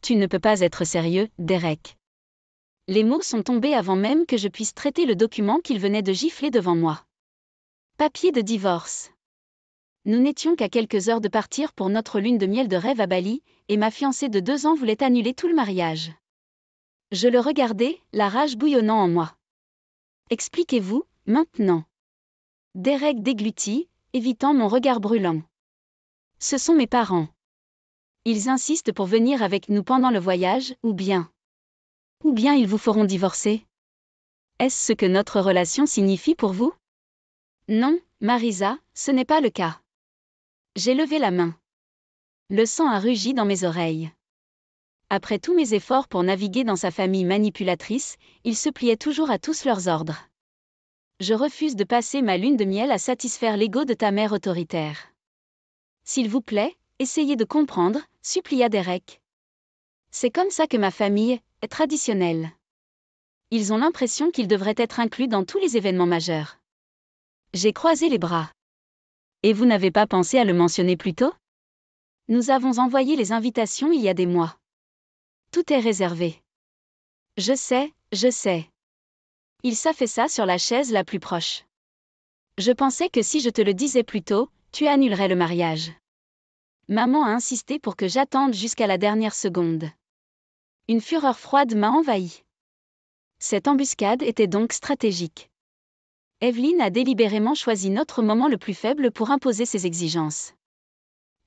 Tu ne peux pas être sérieux, Derek. Les mots sont tombés avant même que je puisse traiter le document qu'il venait de gifler devant moi. Papier de divorce. Nous n'étions qu'à quelques heures de partir pour notre lune de miel de rêve à Bali, et ma fiancée de 2 ans voulait annuler tout le mariage. Je le regardais, la rage bouillonnant en moi. Expliquez-vous, maintenant. Derek déglutit, évitant mon regard brûlant. Ce sont mes parents. Ils insistent pour venir avec nous pendant le voyage, ou bien ils vous feront divorcer. Est-ce ce que notre relation signifie pour vous? Non, Marisa, ce n'est pas le cas. J'ai levé la main. Le sang a rugi dans mes oreilles. Après tous mes efforts pour naviguer dans sa famille manipulatrice, ils se pliaient toujours à tous leurs ordres. Je refuse de passer ma lune de miel à satisfaire l'ego de ta mère autoritaire. S'il vous plaît, essayez de comprendre, supplia Derek. C'est comme ça que ma famille est traditionnelle. Ils ont l'impression qu'ils devraient être inclus dans tous les événements majeurs. J'ai croisé les bras. Et vous n'avez pas pensé à le mentionner plus tôt? Nous avons envoyé les invitations il y a des mois. Tout est réservé. Je sais. Il s'affaissa sur la chaise la plus proche. Je pensais que si je te le disais plus tôt, tu annulerais le mariage. Maman a insisté pour que j'attende jusqu'à la dernière seconde. Une fureur froide m'a envahi. Cette embuscade était donc stratégique. Evelyn a délibérément choisi notre moment le plus faible pour imposer ses exigences.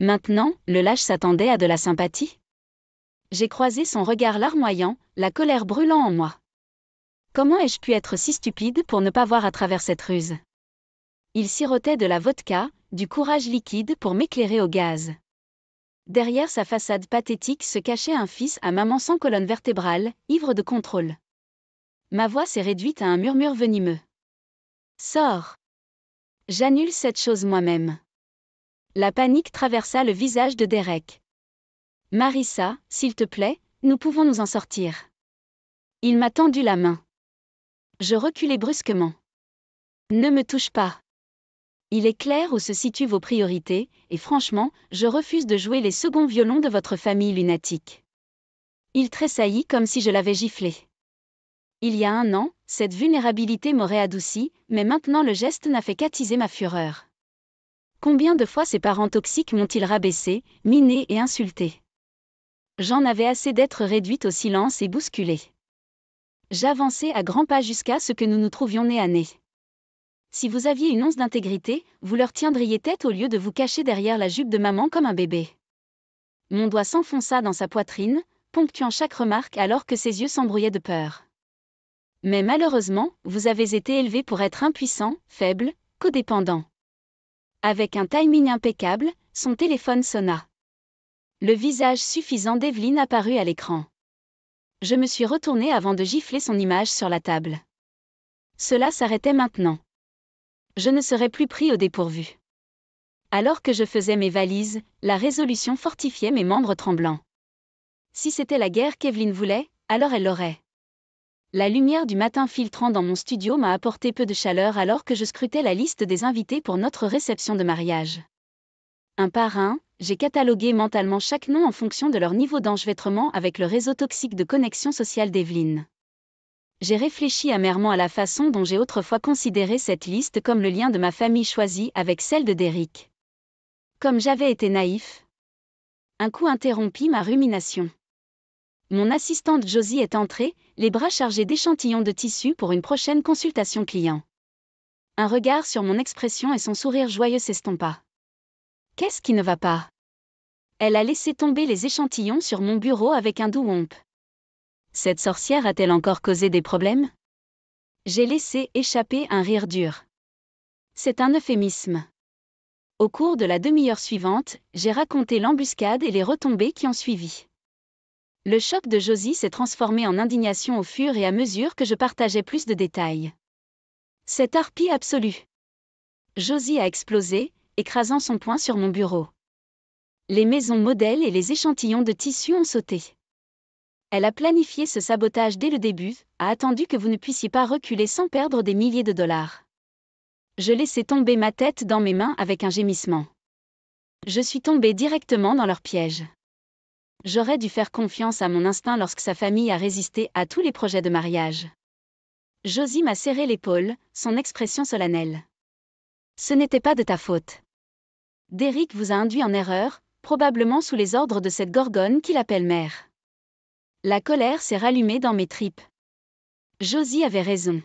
Maintenant, le lâche s'attendait à de la sympathie? J'ai croisé son regard larmoyant, la colère brûlant en moi. Comment ai-je pu être si stupide pour ne pas voir à travers cette ruse? Il sirotait de la vodka, du courage liquide pour m'éclairer au gaz. Derrière sa façade pathétique se cachait un fils à maman sans colonne vertébrale, ivre de contrôle. Ma voix s'est réduite à un murmure venimeux. Sors! J'annule cette chose moi-même. La panique traversa le visage de Derek. Marissa, s'il te plaît, nous pouvons nous en sortir. Il m'a tendu la main. Je reculai brusquement. Ne me touche pas. Il est clair où se situent vos priorités, et franchement, je refuse de jouer les seconds violons de votre famille lunatique. Il tressaillit comme si je l'avais giflé. Il y a 1 an, cette vulnérabilité m'aurait adouci, mais maintenant le geste n'a fait qu'attiser ma fureur. Combien de fois ces parents toxiques m'ont-ils rabaissé, miné et insulté? J'en avais assez d'être réduite au silence et bousculée. J'avançai à grands pas jusqu'à ce que nous nous trouvions nez à nez. Si vous aviez une once d'intégrité, vous leur tiendriez tête au lieu de vous cacher derrière la jupe de maman comme un bébé. Mon doigt s'enfonça dans sa poitrine, ponctuant chaque remarque alors que ses yeux s'embrouillaient de peur. Mais malheureusement, vous avez été élevé pour être impuissant, faible, codépendant. Avec un timing impeccable, son téléphone sonna. Le visage suffisant d'Evelyn apparut à l'écran. Je me suis retournée avant de gifler son image sur la table. Cela s'arrêtait maintenant. Je ne serais plus pris au dépourvu. Alors que je faisais mes valises, la résolution fortifiait mes membres tremblants. Si c'était la guerre qu'Evelyn voulait, alors elle l'aurait. La lumière du matin filtrant dans mon studio m'a apporté peu de chaleur alors que je scrutais la liste des invités pour notre réception de mariage. Un par un, j'ai catalogué mentalement chaque nom en fonction de leur niveau d'enchevêtrement avec le réseau toxique de connexion sociale d'Evelyn. J'ai réfléchi amèrement à la façon dont j'ai autrefois considéré cette liste comme le lien de ma famille choisie avec celle de Derek. Comme j'avais été naïf. Un coup interrompit ma rumination. Mon assistante Josie est entrée, les bras chargés d'échantillons de tissu pour une prochaine consultation client. Un regard sur mon expression et son sourire joyeux s'estompa. Qu'est-ce qui ne va pas? Elle a laissé tomber les échantillons sur mon bureau avec un doux whomp. Cette sorcière a-t-elle encore causé des problèmes? J'ai laissé échapper un rire dur. C'est un euphémisme. Au cours de la demi-heure suivante, j'ai raconté l'embuscade et les retombées qui ont suivi. Le choc de Josie s'est transformé en indignation au fur et à mesure que je partageais plus de détails. Cette harpie absolue. Josie a explosé, écrasant son poing sur mon bureau. Les maisons modèles et les échantillons de tissu ont sauté. Elle a planifié ce sabotage dès le début, a attendu que vous ne puissiez pas reculer sans perdre des milliers de dollars. Je laissai tomber ma tête dans mes mains avec un gémissement. Je suis tombée directement dans leur piège. J'aurais dû faire confiance à mon instinct lorsque sa famille a résisté à tous les projets de mariage. Josie m'a serré l'épaule, son expression solennelle. Ce n'était pas de ta faute. Derrick vous a induit en erreur, probablement sous les ordres de cette gorgone qu'il appelle mère. La colère s'est rallumée dans mes tripes. Josie avait raison.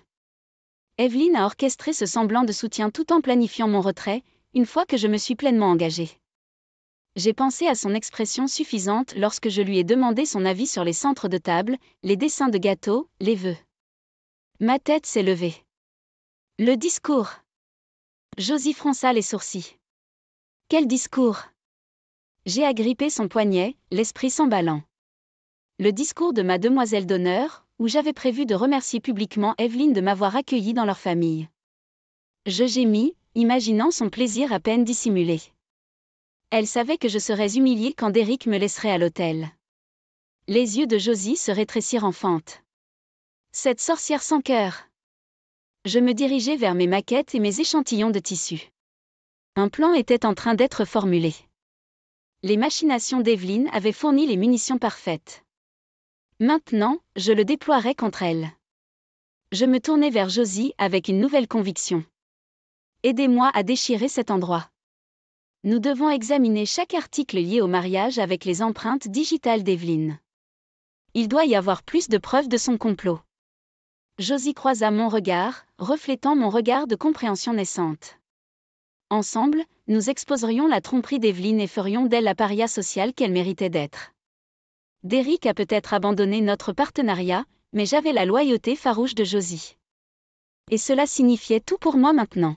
Evelyn a orchestré ce semblant de soutien tout en planifiant mon retrait, une fois que je me suis pleinement engagée. J'ai pensé à son expression suffisante lorsque je lui ai demandé son avis sur les centres de table, les dessins de gâteaux, les vœux. Ma tête s'est levée. Le discours. Josie fronça les sourcils. Quel discours? J'ai agrippé son poignet, l'esprit s'emballant. Le discours de ma demoiselle d'honneur, où j'avais prévu de remercier publiquement Evelyn de m'avoir accueillie dans leur famille. Je gémis, imaginant son plaisir à peine dissimulé. Elle savait que je serais humiliée quand Derrick me laisserait à l'hôtel. Les yeux de Josie se rétrécirent en fente. Cette sorcière sans cœur. Je me dirigeais vers mes maquettes et mes échantillons de tissu. Un plan était en train d'être formulé. Les machinations d'Evelyn avaient fourni les munitions parfaites. Maintenant, je le déploierais contre elle. Je me tournais vers Josie avec une nouvelle conviction. Aidez-moi à déchirer cet endroit. Nous devons examiner chaque article lié au mariage avec les empreintes digitales d'Evelyn. Il doit y avoir plus de preuves de son complot. Josie croisa mon regard, reflétant mon regard de compréhension naissante. Ensemble, nous exposerions la tromperie d'Evelyn et ferions d'elle la paria sociale qu'elle méritait d'être. Derrick a peut-être abandonné notre partenariat, mais j'avais la loyauté farouche de Josie. Et cela signifiait tout pour moi maintenant.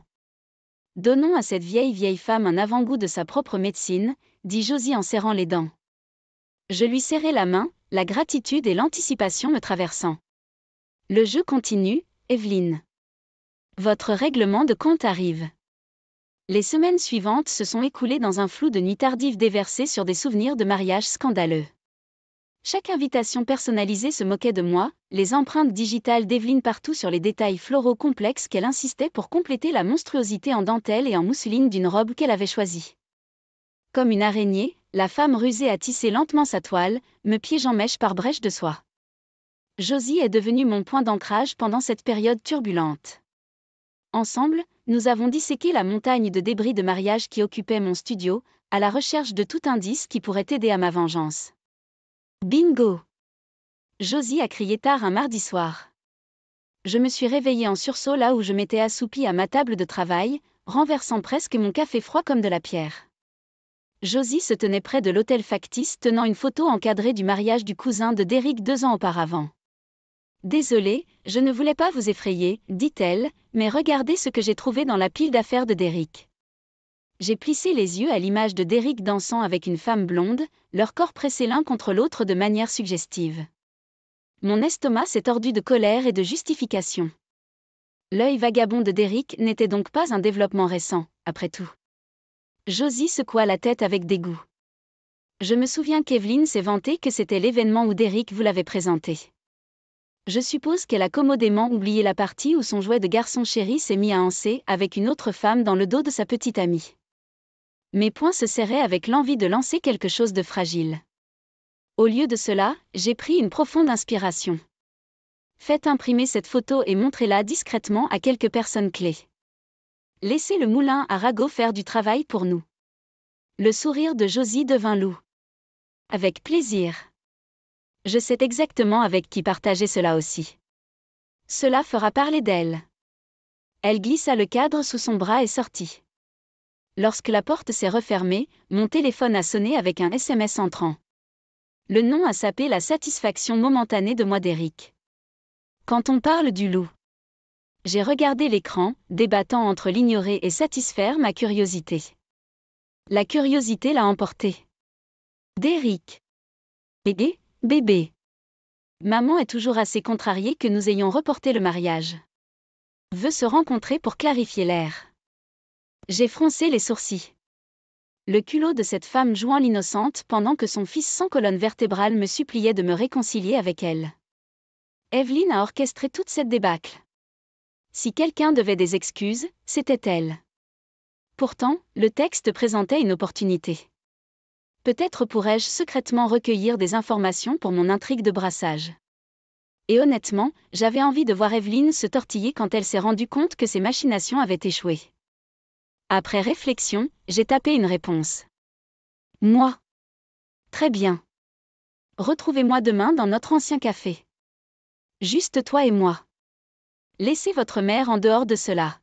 Donnons à cette vieille femme un avant-goût de sa propre médecine, dit Josie en serrant les dents. Je lui serrai la main, la gratitude et l'anticipation me traversant. Le jeu continue, Evelyn. Votre règlement de compte arrive. Les semaines suivantes se sont écoulées dans un flou de nuit tardive déversé sur des souvenirs de mariage scandaleux. Chaque invitation personnalisée se moquait de moi, les empreintes digitales d'Evelyn partout sur les détails floraux complexes qu'elle insistait pour compléter la monstruosité en dentelle et en mousseline d'une robe qu'elle avait choisie. Comme une araignée, la femme rusée a tissé lentement sa toile, me piégeant mèche par brèche de soie. Josie est devenue mon point d'ancrage pendant cette période turbulente. Ensemble, nous avons disséqué la montagne de débris de mariage qui occupait mon studio, à la recherche de tout indice qui pourrait aider à ma vengeance. Bingo! Josie a crié tard un mardi soir. Je me suis réveillée en sursaut là où je m'étais assoupie à ma table de travail, renversant presque mon café froid comme de la pierre. Josie se tenait près de l'hôtel factice tenant une photo encadrée du mariage du cousin de Derrick 2 ans auparavant. Désolée, je ne voulais pas vous effrayer, dit-elle, mais regardez ce que j'ai trouvé dans la pile d'affaires de Derrick. J'ai plissé les yeux à l'image de Derrick dansant avec une femme blonde, leurs corps pressés l'un contre l'autre de manière suggestive. Mon estomac s'est tordu de colère et de justification. L'œil vagabond de Derrick n'était donc pas un développement récent, après tout. Josie secoua la tête avec dégoût. Je me souviens qu'Evelyn s'est vantée que c'était l'événement où Derrick vous l'avait présenté. Je suppose qu'elle a commodément oublié la partie où son jouet de garçon chéri s'est mis à anser avec une autre femme dans le dos de sa petite amie. Mes poings se serraient avec l'envie de lancer quelque chose de fragile. Au lieu de cela, j'ai pris une profonde inspiration. Faites imprimer cette photo et montrez-la discrètement à quelques personnes clés. Laissez le moulin à ragots faire du travail pour nous. Le sourire de Josie devint lourd. Avec plaisir. Je sais exactement avec qui partager cela aussi. Cela fera parler d'elle. Elle glissa le cadre sous son bras et sortit. Lorsque la porte s'est refermée, mon téléphone a sonné avec un SMS entrant. Le nom a sapé la satisfaction momentanée de moi d'Eric. Quand on parle du loup. J'ai regardé l'écran, débattant entre l'ignorer et satisfaire ma curiosité. La curiosité l'a emporté. D'Eric. Bébé. Maman est toujours assez contrariée que nous ayons reporté le mariage. Veut se rencontrer pour clarifier l'air. J'ai froncé les sourcils. Le culot de cette femme jouant l'innocente pendant que son fils sans colonne vertébrale me suppliait de me réconcilier avec elle. Evelyn a orchestré toute cette débâcle. Si quelqu'un devait des excuses, c'était elle. Pourtant, le texte présentait une opportunité. Peut-être pourrais-je secrètement recueillir des informations pour mon intrigue de brassage. Et honnêtement, j'avais envie de voir Evelyne se tortiller quand elle s'est rendue compte que ses machinations avaient échoué. Après réflexion, j'ai tapé une réponse. Moi. Très bien. Retrouvez-moi demain dans notre ancien café. Juste toi et moi. Laissez votre mère en dehors de cela.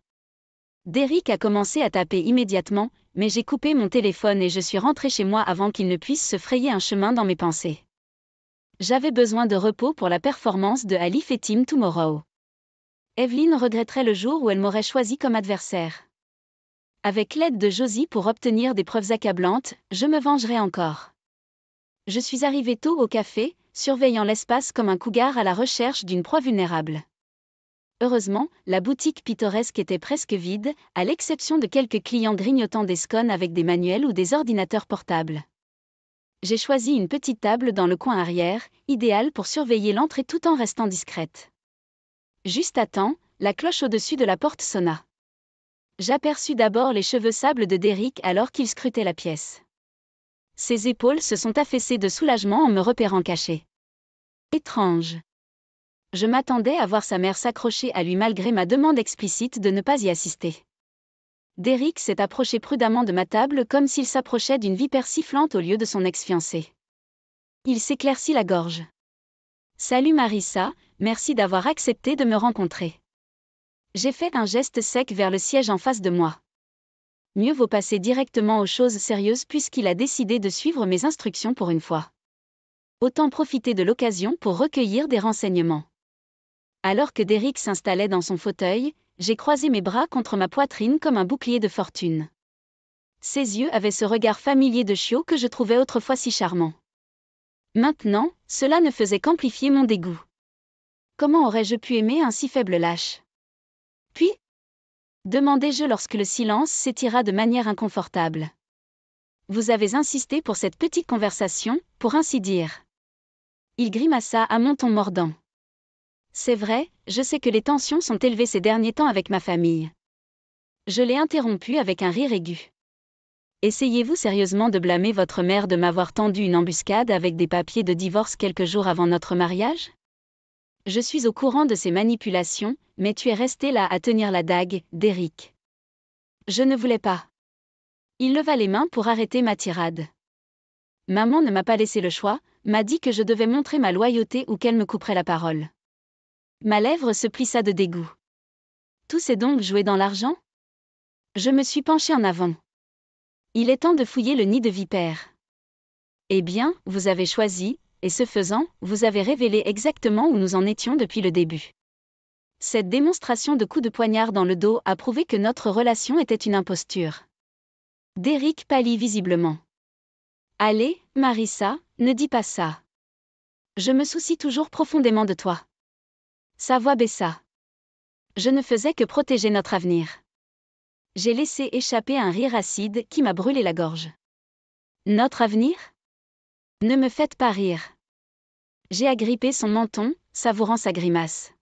Derrick a commencé à taper immédiatement, mais j'ai coupé mon téléphone et je suis rentrée chez moi avant qu'il ne puisse se frayer un chemin dans mes pensées. J'avais besoin de repos pour la performance de Ali Fetim Tomorrow. Evelyne regretterait le jour où elle m'aurait choisi comme adversaire. Avec l'aide de Josie pour obtenir des preuves accablantes, je me vengerai encore. Je suis arrivée tôt au café, surveillant l'espace comme un cougar à la recherche d'une proie vulnérable. Heureusement, la boutique pittoresque était presque vide, à l'exception de quelques clients grignotant des scones avec des manuels ou des ordinateurs portables. J'ai choisi une petite table dans le coin arrière, idéale pour surveiller l'entrée tout en restant discrète. Juste à temps, la cloche au-dessus de la porte sonna. J'aperçus d'abord les cheveux sables de Derrick alors qu'il scrutait la pièce. Ses épaules se sont affaissées de soulagement en me repérant caché. Étrange. Je m'attendais à voir sa mère s'accrocher à lui malgré ma demande explicite de ne pas y assister. Derrick s'est approché prudemment de ma table comme s'il s'approchait d'une vipère sifflante au lieu de son ex-fiancée. Il s'éclaircit la gorge. « Salut Marissa, merci d'avoir accepté de me rencontrer. » J'ai fait un geste sec vers le siège en face de moi. Mieux vaut passer directement aux choses sérieuses puisqu'il a décidé de suivre mes instructions pour une fois. Autant profiter de l'occasion pour recueillir des renseignements. Alors que Derrick s'installait dans son fauteuil, j'ai croisé mes bras contre ma poitrine comme un bouclier de fortune. Ses yeux avaient ce regard familier de chiot que je trouvais autrefois si charmant. Maintenant, cela ne faisait qu'amplifier mon dégoût. Comment aurais-je pu aimer un si faible lâche ? Puis ? Demandai-je lorsque le silence s'étira de manière inconfortable. Vous avez insisté pour cette petite conversation, pour ainsi dire. Il grimaça à mon ton mordant. C'est vrai, je sais que les tensions sont élevées ces derniers temps avec ma famille. Je l'ai interrompu avec un rire aigu. Essayez-vous sérieusement de blâmer votre mère de m'avoir tendu une embuscade avec des papiers de divorce quelques jours avant notre mariage ? Je suis au courant de ces manipulations, mais tu es resté là à tenir la dague, Derrick. Je ne voulais pas. Il leva les mains pour arrêter ma tirade. Maman ne m'a pas laissé le choix, m'a dit que je devais montrer ma loyauté ou qu'elle me couperait la parole. Ma lèvre se plissa de dégoût. Tout s'est donc joué dans l'argent ? Je me suis penchée en avant. Il est temps de fouiller le nid de vipère. Eh bien, vous avez choisi, et ce faisant, vous avez révélé exactement où nous en étions depuis le début. Cette démonstration de coups de poignard dans le dos a prouvé que notre relation était une imposture. Derrick pâlit visiblement. Allez, Marissa, ne dis pas ça. Je me soucie toujours profondément de toi. Sa voix baissa. Je ne faisais que protéger notre avenir. J'ai laissé échapper un rire acide qui m'a brûlé la gorge. Notre avenir ? Ne me faites pas rire. J'ai agrippé son menton, savourant sa grimace.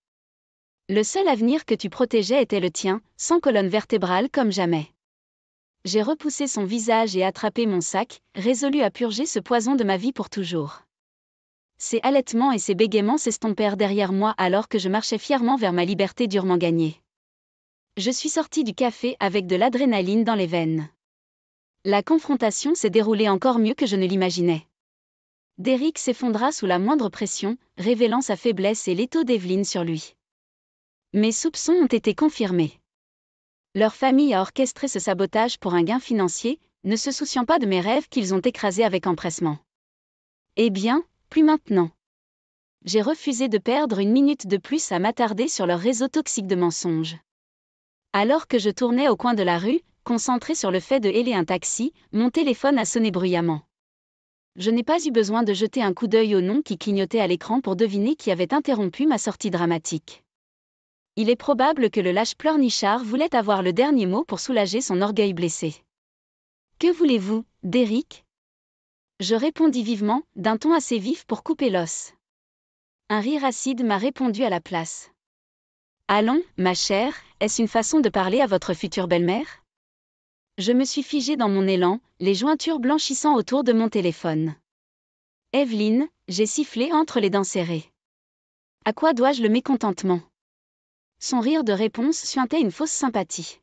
Le seul avenir que tu protégeais était le tien, sans colonne vertébrale comme jamais. J'ai repoussé son visage et attrapé mon sac, résolu à purger ce poison de ma vie pour toujours. Ses halètements et ses bégaiements s'estompèrent derrière moi alors que je marchais fièrement vers ma liberté durement gagnée. Je suis sortie du café avec de l'adrénaline dans les veines. La confrontation s'est déroulée encore mieux que je ne l'imaginais. Derrick s'effondra sous la moindre pression, révélant sa faiblesse et l'étau d'Evelyne sur lui. Mes soupçons ont été confirmés. Leur famille a orchestré ce sabotage pour un gain financier, ne se souciant pas de mes rêves qu'ils ont écrasés avec empressement. Eh bien, plus maintenant. J'ai refusé de perdre une minute de plus à m'attarder sur leur réseau toxique de mensonges. Alors que je tournais au coin de la rue, concentré sur le fait de héler un taxi, mon téléphone a sonné bruyamment. Je n'ai pas eu besoin de jeter un coup d'œil au nom qui clignotait à l'écran pour deviner qui avait interrompu ma sortie dramatique. Il est probable que le lâche pleurnichard voulait avoir le dernier mot pour soulager son orgueil blessé. « Que voulez-vous, Derrick ?» Je répondis vivement, d'un ton assez vif pour couper l'os. Un rire acide m'a répondu à la place. « Allons, ma chère, est-ce une façon de parler à votre future belle-mère ? Je me suis figée dans mon élan, les jointures blanchissant autour de mon téléphone. Evelyne, j'ai sifflé entre les dents serrées. À quoi dois-je le mécontentement? Son rire de réponse suintait une fausse sympathie.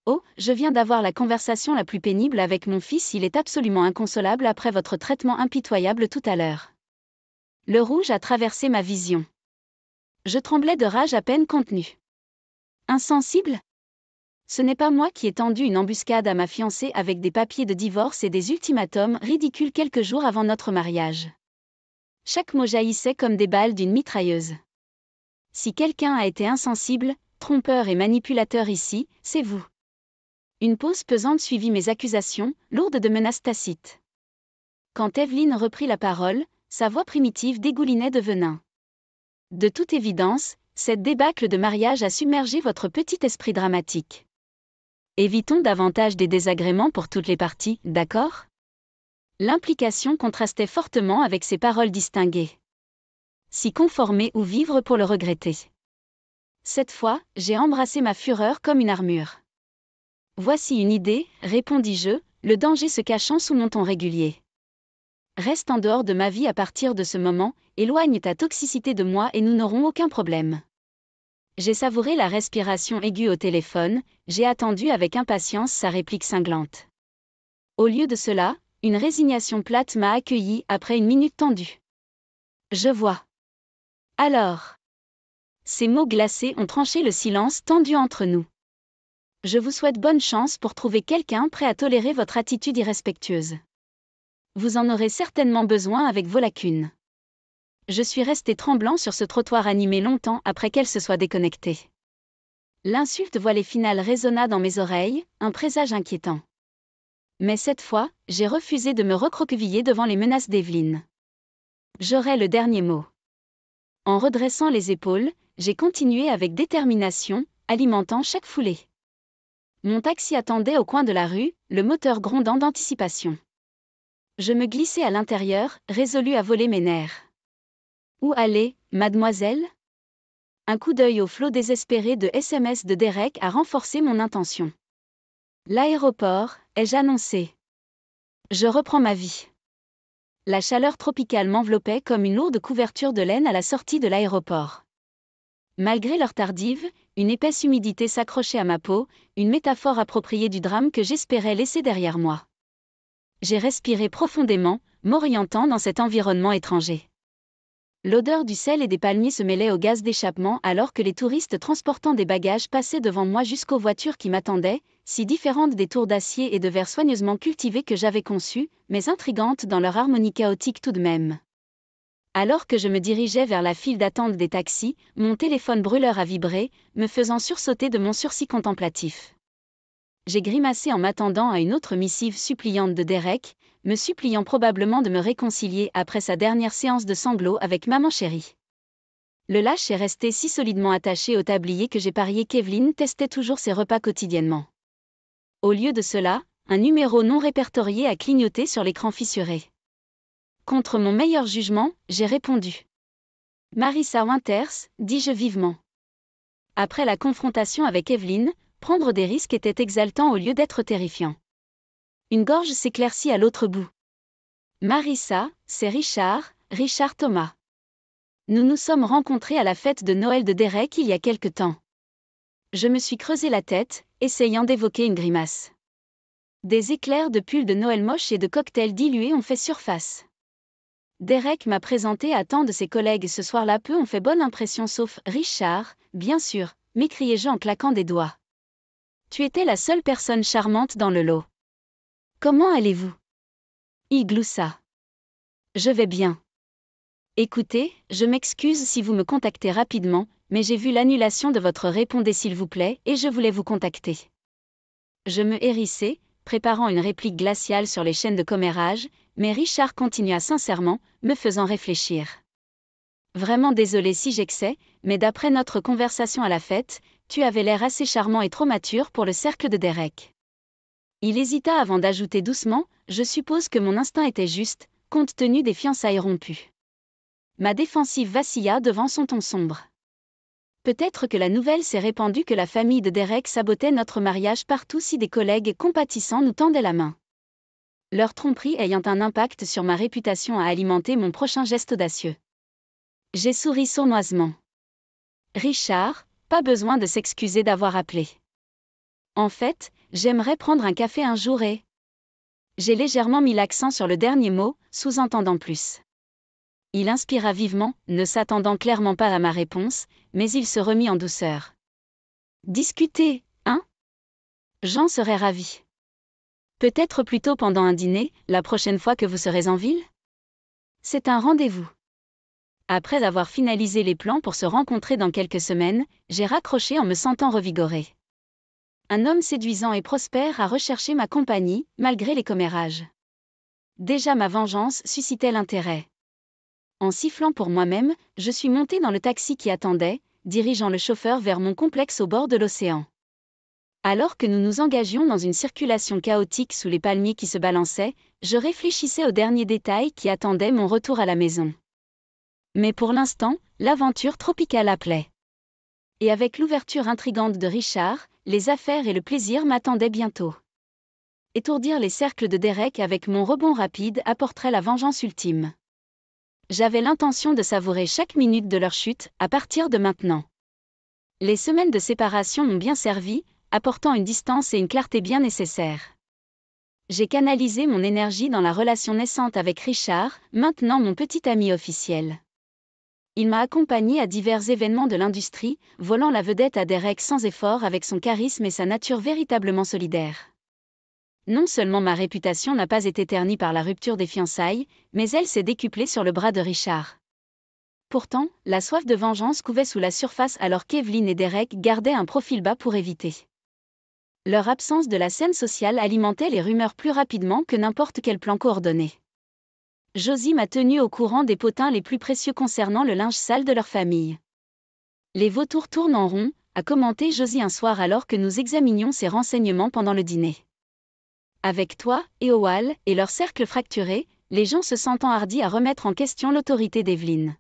Oh, je viens d'avoir la conversation la plus pénible avec mon fils, il est absolument inconsolable après votre traitement impitoyable tout à l'heure. Le rouge a traversé ma vision. Je tremblais de rage à peine contenue. Insensible? Ce n'est pas moi qui ai tendu une embuscade à ma fiancée avec des papiers de divorce et des ultimatums ridicules quelques jours avant notre mariage. Chaque mot jaillissait comme des balles d'une mitrailleuse. Si quelqu'un a été insensible, trompeur et manipulateur ici, c'est vous. Une pause pesante suivit mes accusations, lourdes de menaces tacites. Quand Evelyne reprit la parole, sa voix primitive dégoulinait de venin. De toute évidence, cette débâcle de mariage a submergé votre petit esprit dramatique. Évitons davantage des désagréments pour toutes les parties, d'accord? L'implication contrastait fortement avec ses paroles distinguées. S'y conformer ou vivre pour le regretter. Cette fois, j'ai embrassé ma fureur comme une armure. Voici une idée, répondis-je, le danger se cachant sous mon ton régulier. Reste en dehors de ma vie à partir de ce moment, éloigne ta toxicité de moi et nous n'aurons aucun problème. J'ai savouré la respiration aiguë au téléphone, j'ai attendu avec impatience sa réplique cinglante. Au lieu de cela, une résignation plate m'a accueilli après une minute tendue. Je vois. Alors. Ces mots glacés ont tranché le silence tendu entre nous. Je vous souhaite bonne chance pour trouver quelqu'un prêt à tolérer votre attitude irrespectueuse. Vous en aurez certainement besoin avec vos lacunes. Je suis resté tremblant sur ce trottoir animé longtemps après qu'elle se soit déconnectée. L'insulte voilée finale résonna dans mes oreilles, un présage inquiétant. Mais cette fois, j'ai refusé de me recroqueviller devant les menaces d'Evelyne. J'aurai le dernier mot. En redressant les épaules, j'ai continué avec détermination, alimentant chaque foulée. Mon taxi attendait au coin de la rue, le moteur grondant d'anticipation. Je me glissai à l'intérieur, résolu à voler mes nerfs. Où aller, mademoiselle? Un coup d'œil au flot désespéré de SMS de Derek a renforcé mon intention. L'aéroport, ai-je annoncé. Je reprends ma vie. La chaleur tropicale m'enveloppait comme une lourde couverture de laine à la sortie de l'aéroport. Malgré l'heure tardive, une épaisse humidité s'accrochait à ma peau, une métaphore appropriée du drame que j'espérais laisser derrière moi. J'ai respiré profondément, m'orientant dans cet environnement étranger. L'odeur du sel et des palmiers se mêlait au gaz d'échappement alors que les touristes transportant des bagages passaient devant moi jusqu'aux voitures qui m'attendaient, si différentes des tours d'acier et de verre soigneusement cultivés que j'avais conçus, mais intrigantes dans leur harmonie chaotique tout de même. Alors que je me dirigeais vers la file d'attente des taxis, mon téléphone brûleur a vibré, me faisant sursauter de mon sursis contemplatif. J'ai grimacé en m'attendant à une autre missive suppliante de Derek, me suppliant probablement de me réconcilier après sa dernière séance de sanglots avec maman chérie. Le lâche est resté si solidement attaché au tablier que j'ai parié qu'Evelyne testait toujours ses repas quotidiennement. Au lieu de cela, un numéro non répertorié a clignoté sur l'écran fissuré. Contre mon meilleur jugement, j'ai répondu. Marissa Winters, dis-je vivement. Après la confrontation avec Evelyne, prendre des risques était exaltant au lieu d'être terrifiant. Une gorge s'éclaircit à l'autre bout. Marissa, c'est Richard Thomas. Nous nous sommes rencontrés à la fête de Noël de Derek il y a quelque temps. Je me suis creusé la tête, essayant d'évoquer une grimace. Des éclairs de pull de Noël moche et de cocktails dilués ont fait surface. Derek m'a présenté à tant de ses collègues ce soir-là, peu ont fait bonne impression sauf Richard, bien sûr, m'écriai-je en claquant des doigts. Tu étais la seule personne charmante dans le lot. Comment allez-vous? Il gloussa. Je vais bien. Écoutez, je m'excuse si vous me contactez rapidement, mais j'ai vu l'annulation de votre répondez s'il vous plaît et je voulais vous contacter. Je me hérissai, préparant une réplique glaciale sur les chaînes de commérage, mais Richard continua sincèrement, me faisant réfléchir. Vraiment désolé si j'excès, mais d'après notre conversation à la fête, tu avais l'air assez charmant et trop mature pour le cercle de Derek. Il hésita avant d'ajouter doucement, je suppose que mon instinct était juste, compte tenu des fiançailles rompues. Ma défensive vacilla devant son ton sombre. Peut-être que la nouvelle s'est répandue que la famille de Derek sabotait notre mariage partout si des collègues compatissants nous tendaient la main. Leur tromperie ayant un impact sur ma réputation a alimenté mon prochain geste audacieux. J'ai souri sournoisement. Richard, pas besoin de s'excuser d'avoir appelé. En fait, j'aimerais prendre un café un jour et... J'ai légèrement mis l'accent sur le dernier mot, sous-entendant plus. Il inspira vivement, ne s'attendant clairement pas à ma réponse, mais il se remit en douceur. Discuter, hein? J'en serais ravi. Peut-être plutôt pendant un dîner, la prochaine fois que vous serez en ville? C'est un rendez-vous. Après avoir finalisé les plans pour se rencontrer dans quelques semaines, j'ai raccroché en me sentant revigorée. Un homme séduisant et prospère a recherché ma compagnie, malgré les commérages. Déjà ma vengeance suscitait l'intérêt. En sifflant pour moi-même, je suis montée dans le taxi qui attendait, dirigeant le chauffeur vers mon complexe au bord de l'océan. Alors que nous nous engagions dans une circulation chaotique sous les palmiers qui se balançaient, je réfléchissais aux derniers détails qui attendaient mon retour à la maison. Mais pour l'instant, l'aventure tropicale appelait. Et avec l'ouverture intrigante de Richard, les affaires et le plaisir m'attendaient bientôt. Étourdir les cercles de Derek avec mon rebond rapide apporterait la vengeance ultime. J'avais l'intention de savourer chaque minute de leur chute, à partir de maintenant. Les semaines de séparation m'ont bien servi, apportant une distance et une clarté bien nécessaires. J'ai canalisé mon énergie dans la relation naissante avec Richard, maintenant mon petit ami officiel. Il m'a accompagné à divers événements de l'industrie, volant la vedette à Derek sans effort avec son charisme et sa nature véritablement solidaire. Non seulement ma réputation n'a pas été ternie par la rupture des fiançailles, mais elle s'est décuplée sur le bras de Richard. Pourtant, la soif de vengeance couvait sous la surface alors qu'Evelyn et Derek gardaient un profil bas pour éviter. Leur absence de la scène sociale alimentait les rumeurs plus rapidement que n'importe quel plan coordonné. Josie m'a tenu au courant des potins les plus précieux concernant le linge sale de leur famille. Les vautours tournent en rond, a commenté Josie un soir alors que nous examinions ces renseignements pendant le dîner. Avec toi, et Howell, et leur cercle fracturé, les gens se sentant hardis à remettre en question l'autorité d'Evelyn.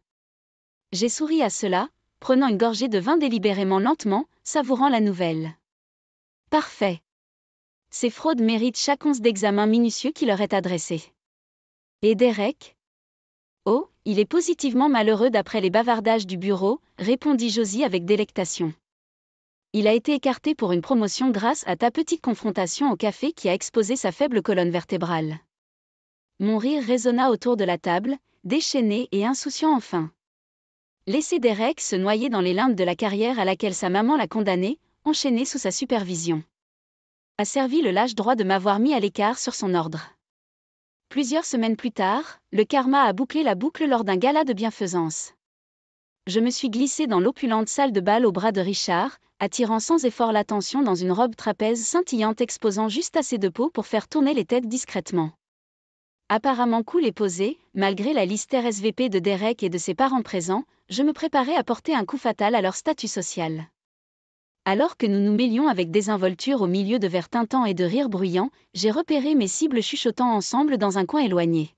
J'ai souri à cela, prenant une gorgée de vin délibérément lentement, savourant la nouvelle. Parfait. Ces fraudes méritent chaque once d'examen minutieux qui leur est adressé. Et Derek? Oh, il est positivement malheureux d'après les bavardages du bureau, répondit Josie avec délectation. Il a été écarté pour une promotion grâce à ta petite confrontation au café qui a exposé sa faible colonne vertébrale. Mon rire résonna autour de la table, déchaîné et insouciant enfin. Laisser Derek se noyer dans les limbes de la carrière à laquelle sa maman l'a condamné, enchaîné sous sa supervision. A servi le lâche droit de m'avoir mis à l'écart sur son ordre. Plusieurs semaines plus tard, le karma a bouclé la boucle lors d'un gala de bienfaisance. Je me suis glissée dans l'opulente salle de bal au bras de Richard, attirant sans effort l'attention dans une robe trapèze scintillante exposant juste assez de peau pour faire tourner les têtes discrètement. Apparemment cool et posé, malgré la liste RSVP de Derek et de ses parents présents, je me préparais à porter un coup fatal à leur statut social. Alors que nous nous mêlions avec désinvolture au milieu de verres tintants et de rires bruyants, j'ai repéré mes cibles chuchotant ensemble dans un coin éloigné.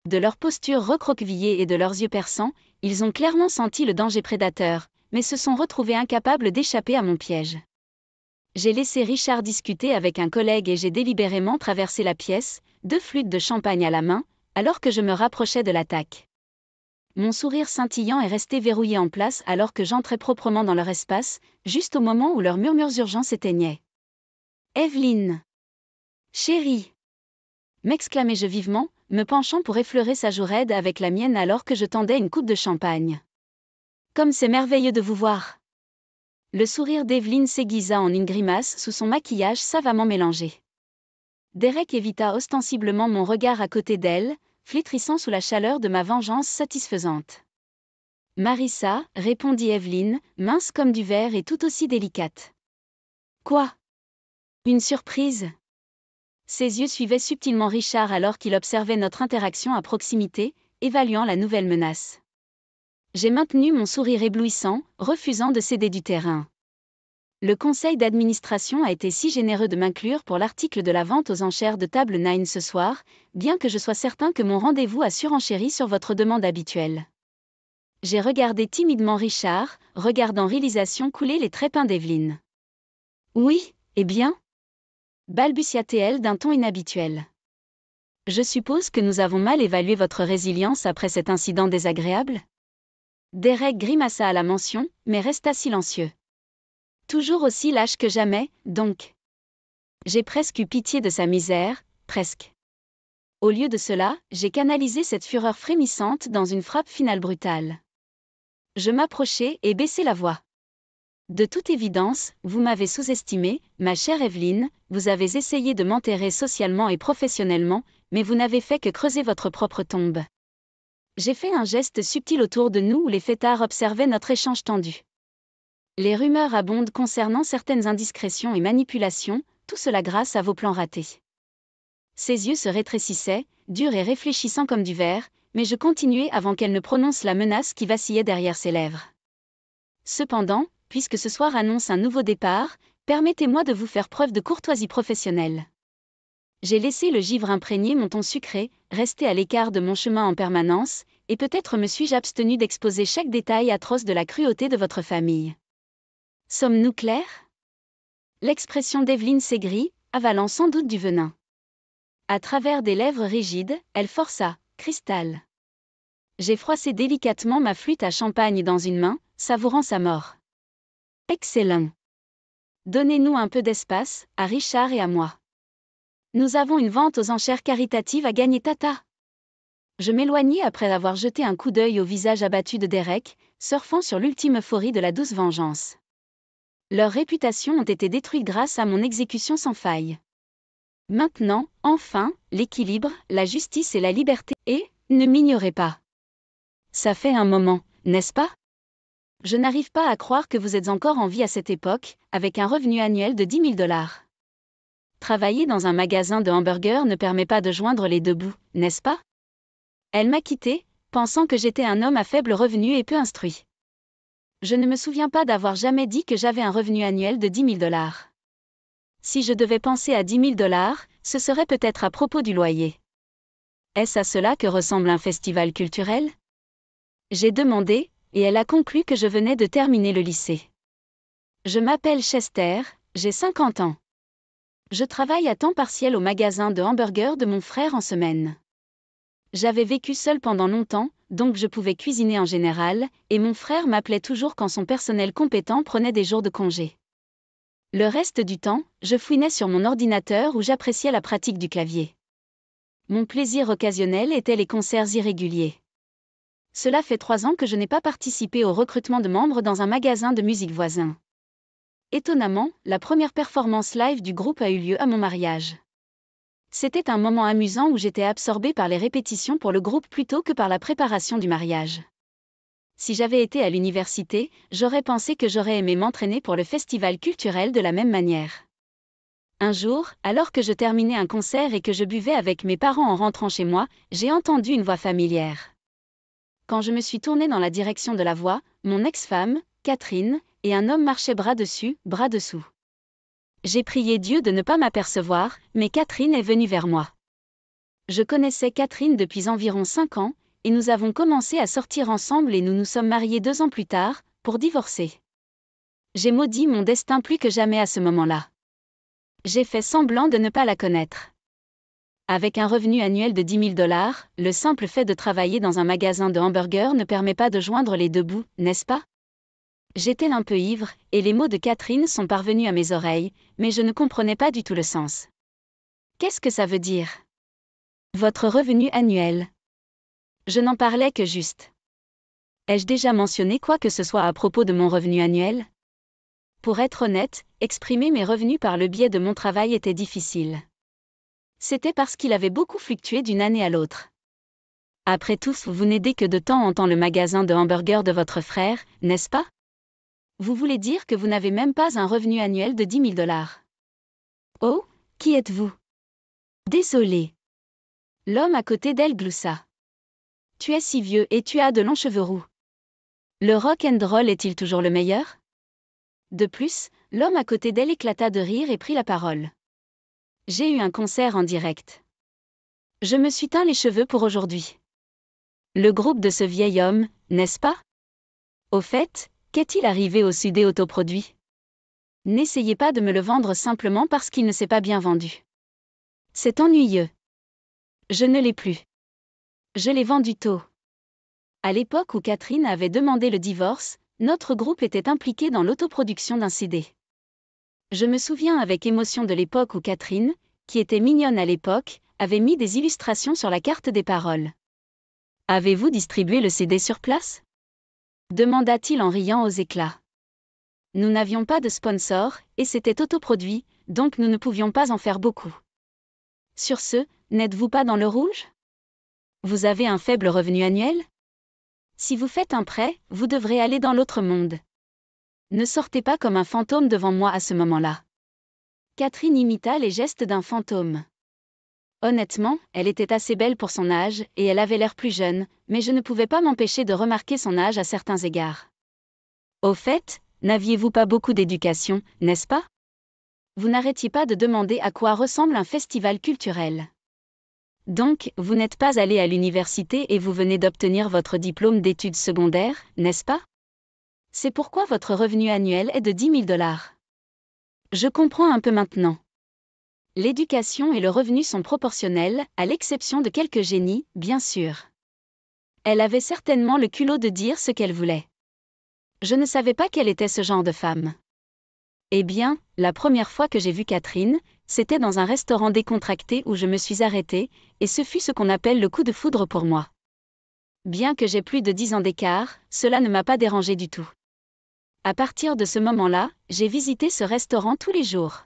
De leur posture recroquevillée et de leurs yeux perçants, ils ont clairement senti le danger prédateur, mais se sont retrouvés incapables d'échapper à mon piège. J'ai laissé Richard discuter avec un collègue et j'ai délibérément traversé la pièce, 2 flûtes de champagne à la main, alors que je me rapprochais de l'attaque. Mon sourire scintillant est resté verrouillé en place alors que j'entrais proprement dans leur espace, juste au moment où leurs murmures urgents s'éteignaient. « Evelyn !»« Chérie !» m'exclamai-je vivement, me penchant pour effleurer sa joue raide avec la mienne alors que je tendais une coupe de champagne. « Comme c'est merveilleux de vous voir !» Le sourire d'Evelyn s'aiguisa en une grimace sous son maquillage savamment mélangé. Derek évita ostensiblement mon regard à côté d'elle, flétrissant sous la chaleur de ma vengeance satisfaisante. « Marissa » répondit Evelyn, mince comme du verre et tout aussi délicate. « Quoi ? Une surprise ?» Ses yeux suivaient subtilement Richard alors qu'il observait notre interaction à proximité, évaluant la nouvelle menace. J'ai maintenu mon sourire éblouissant, refusant de céder du terrain. Le conseil d'administration a été si généreux de m'inclure pour l'article de la vente aux enchères de table 9 ce soir, bien que je sois certain que mon rendez-vous a surenchéri sur votre demande habituelle. J'ai regardé timidement Richard, regardant réalisation couler les trépieds d'Evelyne. Oui, eh bien ? Balbutia-t-elle d'un ton inhabituel. Je suppose que nous avons mal évalué votre résilience après cet incident désagréable ? Derek grimaça à la mention, mais resta silencieux. Toujours aussi lâche que jamais, donc. J'ai presque eu pitié de sa misère, presque. Au lieu de cela, j'ai canalisé cette fureur frémissante dans une frappe finale brutale. Je m'approchai et baissai la voix. De toute évidence, vous m'avez sous-estimé, ma chère Evelyne, vous avez essayé de m'enterrer socialement et professionnellement, mais vous n'avez fait que creuser votre propre tombe. J'ai fait un geste subtil autour de nous où les fêtards observaient notre échange tendu. Les rumeurs abondent concernant certaines indiscrétions et manipulations, tout cela grâce à vos plans ratés. Ses yeux se rétrécissaient, durs et réfléchissants comme du verre, mais je continuai avant qu'elle ne prononce la menace qui vacillait derrière ses lèvres. Cependant, puisque ce soir annonce un nouveau départ, permettez-moi de vous faire preuve de courtoisie professionnelle. J'ai laissé le givre imprégner mon ton sucré, resté à l'écart de mon chemin en permanence, et peut-être me suis-je abstenu d'exposer chaque détail atroce de la cruauté de votre famille. Sommes-nous clairs ? L'expression d'Evelyne s'aigrit, avalant sans doute du venin. À travers des lèvres rigides, elle força, Cristal. J'ai froissé délicatement ma flûte à champagne dans une main, savourant sa mort. Excellent. Donnez-nous un peu d'espace, à Richard et à moi. Nous avons une vente aux enchères caritatives à gagner, tata. Je m'éloignai après avoir jeté un coup d'œil au visage abattu de Derek, surfant sur l'ultime euphorie de la douce vengeance. Leurs réputations ont été détruites grâce à mon exécution sans faille. Maintenant, enfin, l'équilibre, la justice et la liberté, et, ne m'ignorez pas. Ça fait un moment, n'est-ce pas ? Je n'arrive pas à croire que vous êtes encore en vie à cette époque, avec un revenu annuel de 10 000 $. Travailler dans un magasin de hamburgers ne permet pas de joindre les deux bouts, n'est-ce pas ? Elle m'a quitté, pensant que j'étais un homme à faible revenu et peu instruit. Je ne me souviens pas d'avoir jamais dit que j'avais un revenu annuel de 10 000 $. Si je devais penser à 10 000 $, ce serait peut-être à propos du loyer. Est-ce à cela que ressemble un festival culturel ? J'ai demandé, et elle a conclu que je venais de terminer le lycée. Je m'appelle Chester, j'ai 50 ans. Je travaille à temps partiel au magasin de hamburgers de mon frère en semaine. J'avais vécu seul pendant longtemps, donc je pouvais cuisiner en général, et mon frère m'appelait toujours quand son personnel compétent prenait des jours de congé. Le reste du temps, je fouinais sur mon ordinateur où j'appréciais la pratique du clavier. Mon plaisir occasionnel était les concerts irréguliers. Cela fait 3 ans que je n'ai pas participé au recrutement de membres dans un magasin de musique voisin. Étonnamment, la première performance live du groupe a eu lieu à mon mariage. C'était un moment amusant où j'étais absorbée par les répétitions pour le groupe plutôt que par la préparation du mariage. Si j'avais été à l'université, j'aurais pensé que j'aurais aimé m'entraîner pour le festival culturel de la même manière. Un jour, alors que je terminais un concert et que je buvais avec mes parents en rentrant chez moi, j'ai entendu une voix familière. Quand je me suis tournée dans la direction de la voix, mon ex-femme, Catherine, et un homme marchaient bras dessus, bras dessous. J'ai prié Dieu de ne pas m'apercevoir, mais Catherine est venue vers moi. Je connaissais Catherine depuis environ 5 ans, et nous avons commencé à sortir ensemble et nous nous sommes mariés 2 ans plus tard, pour divorcer. J'ai maudit mon destin plus que jamais à ce moment-là. J'ai fait semblant de ne pas la connaître. Avec un revenu annuel de 10 000 $, le simple fait de travailler dans un magasin de hamburgers ne permet pas de joindre les deux bouts, n'est-ce pas ? J'étais un peu ivre, et les mots de Catherine sont parvenus à mes oreilles, mais je ne comprenais pas du tout le sens. Qu'est-ce que ça veut dire ? Votre revenu annuel. Je n'en parlais que juste. Ai-je déjà mentionné quoi que ce soit à propos de mon revenu annuel ? Pour être honnête, exprimer mes revenus par le biais de mon travail était difficile. C'était parce qu'il avait beaucoup fluctué d'une année à l'autre. Après tout, vous n'aidez que de temps en temps le magasin de hamburgers de votre frère, n'est-ce pas ? Vous voulez dire que vous n'avez même pas un revenu annuel de 10 000 $. Oh, qui êtes-vous ? Désolé. L'homme à côté d'elle gloussa. Tu es si vieux et tu as de longs cheveux roux. Le rock and roll est-il toujours le meilleur ? De plus, l'homme à côté d'elle éclata de rire et prit la parole. J'ai eu un concert en direct. Je me suis teint les cheveux pour aujourd'hui. Le groupe de ce vieil homme, n'est-ce pas ? Au fait, qu'est-il arrivé au sudé autoproduit? N'essayez pas de me le vendre simplement parce qu'il ne s'est pas bien vendu. C'est ennuyeux. Je ne l'ai plus. Je l'ai vendu tôt. À l'époque où Catherine avait demandé le divorce, notre groupe était impliqué dans l'autoproduction d'un CD. Je me souviens avec émotion de l'époque où Catherine, qui était mignonne à l'époque, avait mis des illustrations sur la carte des paroles. Avez-vous distribué le CD sur place? Demanda-t-il en riant aux éclats. Nous n'avions pas de sponsor, et c'était autoproduit, donc nous ne pouvions pas en faire beaucoup. Sur ce, n'êtes-vous pas dans le rouge? Vous avez un faible revenu annuel? Si vous faites un prêt, vous devrez aller dans l'autre monde. Ne sortez pas comme un fantôme devant moi à ce moment-là. Catherine imita les gestes d'un fantôme. Honnêtement, elle était assez belle pour son âge, et elle avait l'air plus jeune, mais je ne pouvais pas m'empêcher de remarquer son âge à certains égards. Au fait, n'aviez-vous pas beaucoup d'éducation, n'est-ce pas? Vous n'arrêtiez pas de demander à quoi ressemble un festival culturel. Donc, vous n'êtes pas allé à l'université et vous venez d'obtenir votre diplôme d'études secondaires, n'est-ce pas? C'est pourquoi votre revenu annuel est de 10 000 $. Je comprends un peu maintenant. L'éducation et le revenu sont proportionnels, à l'exception de quelques génies, bien sûr. Elle avait certainement le culot de dire ce qu'elle voulait. Je ne savais pas qu'elle était ce genre de femme. Eh bien, la première fois que j'ai vu Catherine, c'était dans un restaurant décontracté où je me suis arrêtée, et ce fut ce qu'on appelle le coup de foudre pour moi. Bien que j'aie plus de 10 ans d'écart, cela ne m'a pas dérangé du tout. À partir de ce moment-là, j'ai visité ce restaurant tous les jours.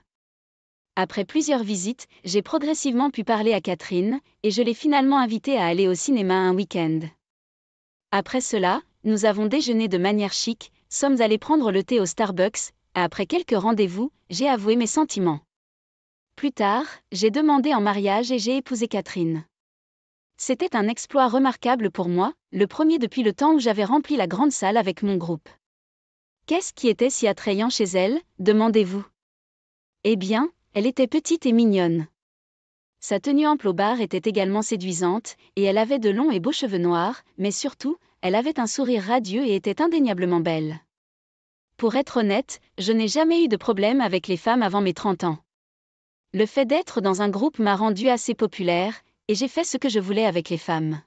Après plusieurs visites, j'ai progressivement pu parler à Catherine, et je l'ai finalement invitée à aller au cinéma un week-end. Après cela, nous avons déjeuné de manière chic, sommes allés prendre le thé au Starbucks, et après quelques rendez-vous, j'ai avoué mes sentiments. Plus tard, j'ai demandé en mariage et j'ai épousé Catherine. C'était un exploit remarquable pour moi, le premier depuis le temps où j'avais rempli la grande salle avec mon groupe. Qu'est-ce qui était si attrayant chez elle, demandez-vous? Eh bien, elle était petite et mignonne. Sa tenue ample au bar était également séduisante, et elle avait de longs et beaux cheveux noirs, mais surtout, elle avait un sourire radieux et était indéniablement belle. Pour être honnête, je n'ai jamais eu de problème avec les femmes avant mes 30 ans. Le fait d'être dans un groupe m'a rendu assez populaire, et j'ai fait ce que je voulais avec les femmes.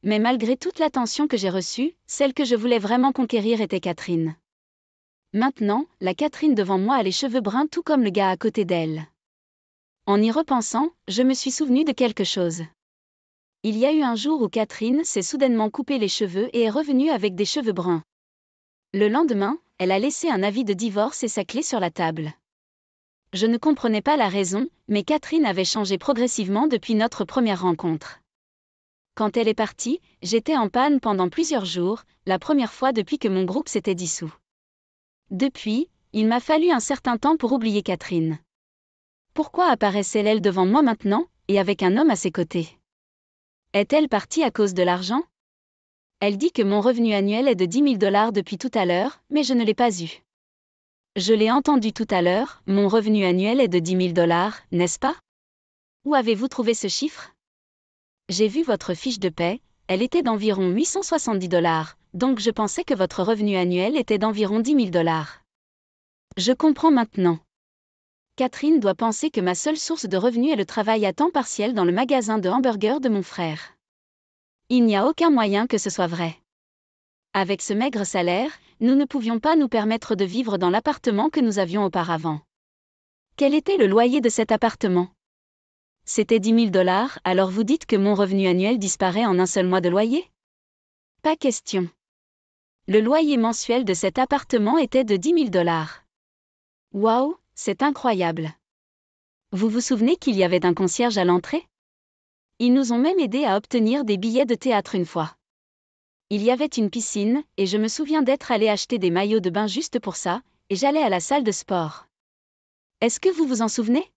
Mais malgré toute l'attention que j'ai reçue, celle que je voulais vraiment conquérir était Catherine. Maintenant, la Catherine devant moi a les cheveux bruns tout comme le gars à côté d'elle. En y repensant, je me suis souvenu de quelque chose. Il y a eu un jour où Catherine s'est soudainement coupé les cheveux et est revenue avec des cheveux bruns. Le lendemain, elle a laissé un avis de divorce et sa clé sur la table. Je ne comprenais pas la raison, mais Catherine avait changé progressivement depuis notre première rencontre. Quand elle est partie, j'étais en panne pendant plusieurs jours, la première fois depuis que mon groupe s'était dissous. Depuis, il m'a fallu un certain temps pour oublier Catherine. Pourquoi apparaissait-elle devant moi maintenant, et avec un homme à ses côtés? Est-elle partie à cause de l'argent? Elle dit que mon revenu annuel est de 10 000 $ depuis tout à l'heure, mais je ne l'ai pas eu. Je l'ai entendu tout à l'heure, mon revenu annuel est de 10 000 $, n'est-ce pas? Où avez-vous trouvé ce chiffre? J'ai vu votre fiche de paie, elle était d'environ 870 $, donc je pensais que votre revenu annuel était d'environ 10 000 $. Je comprends maintenant. Catherine doit penser que ma seule source de revenus est le travail à temps partiel dans le magasin de hamburgers de mon frère. Il n'y a aucun moyen que ce soit vrai. Avec ce maigre salaire, nous ne pouvions pas nous permettre de vivre dans l'appartement que nous avions auparavant. Quel était le loyer de cet appartement? C'était 10 000 $, alors vous dites que mon revenu annuel disparaît en un seul mois de loyer? Pas question. Le loyer mensuel de cet appartement était de 10 000 $. Waouh, c'est incroyable. Vous vous souvenez qu'il y avait un concierge à l'entrée? Ils nous ont même aidés à obtenir des billets de théâtre une fois. Il y avait une piscine, et je me souviens d'être allé acheter des maillots de bain juste pour ça, et j'allais à la salle de sport. Est-ce que vous vous en souvenez?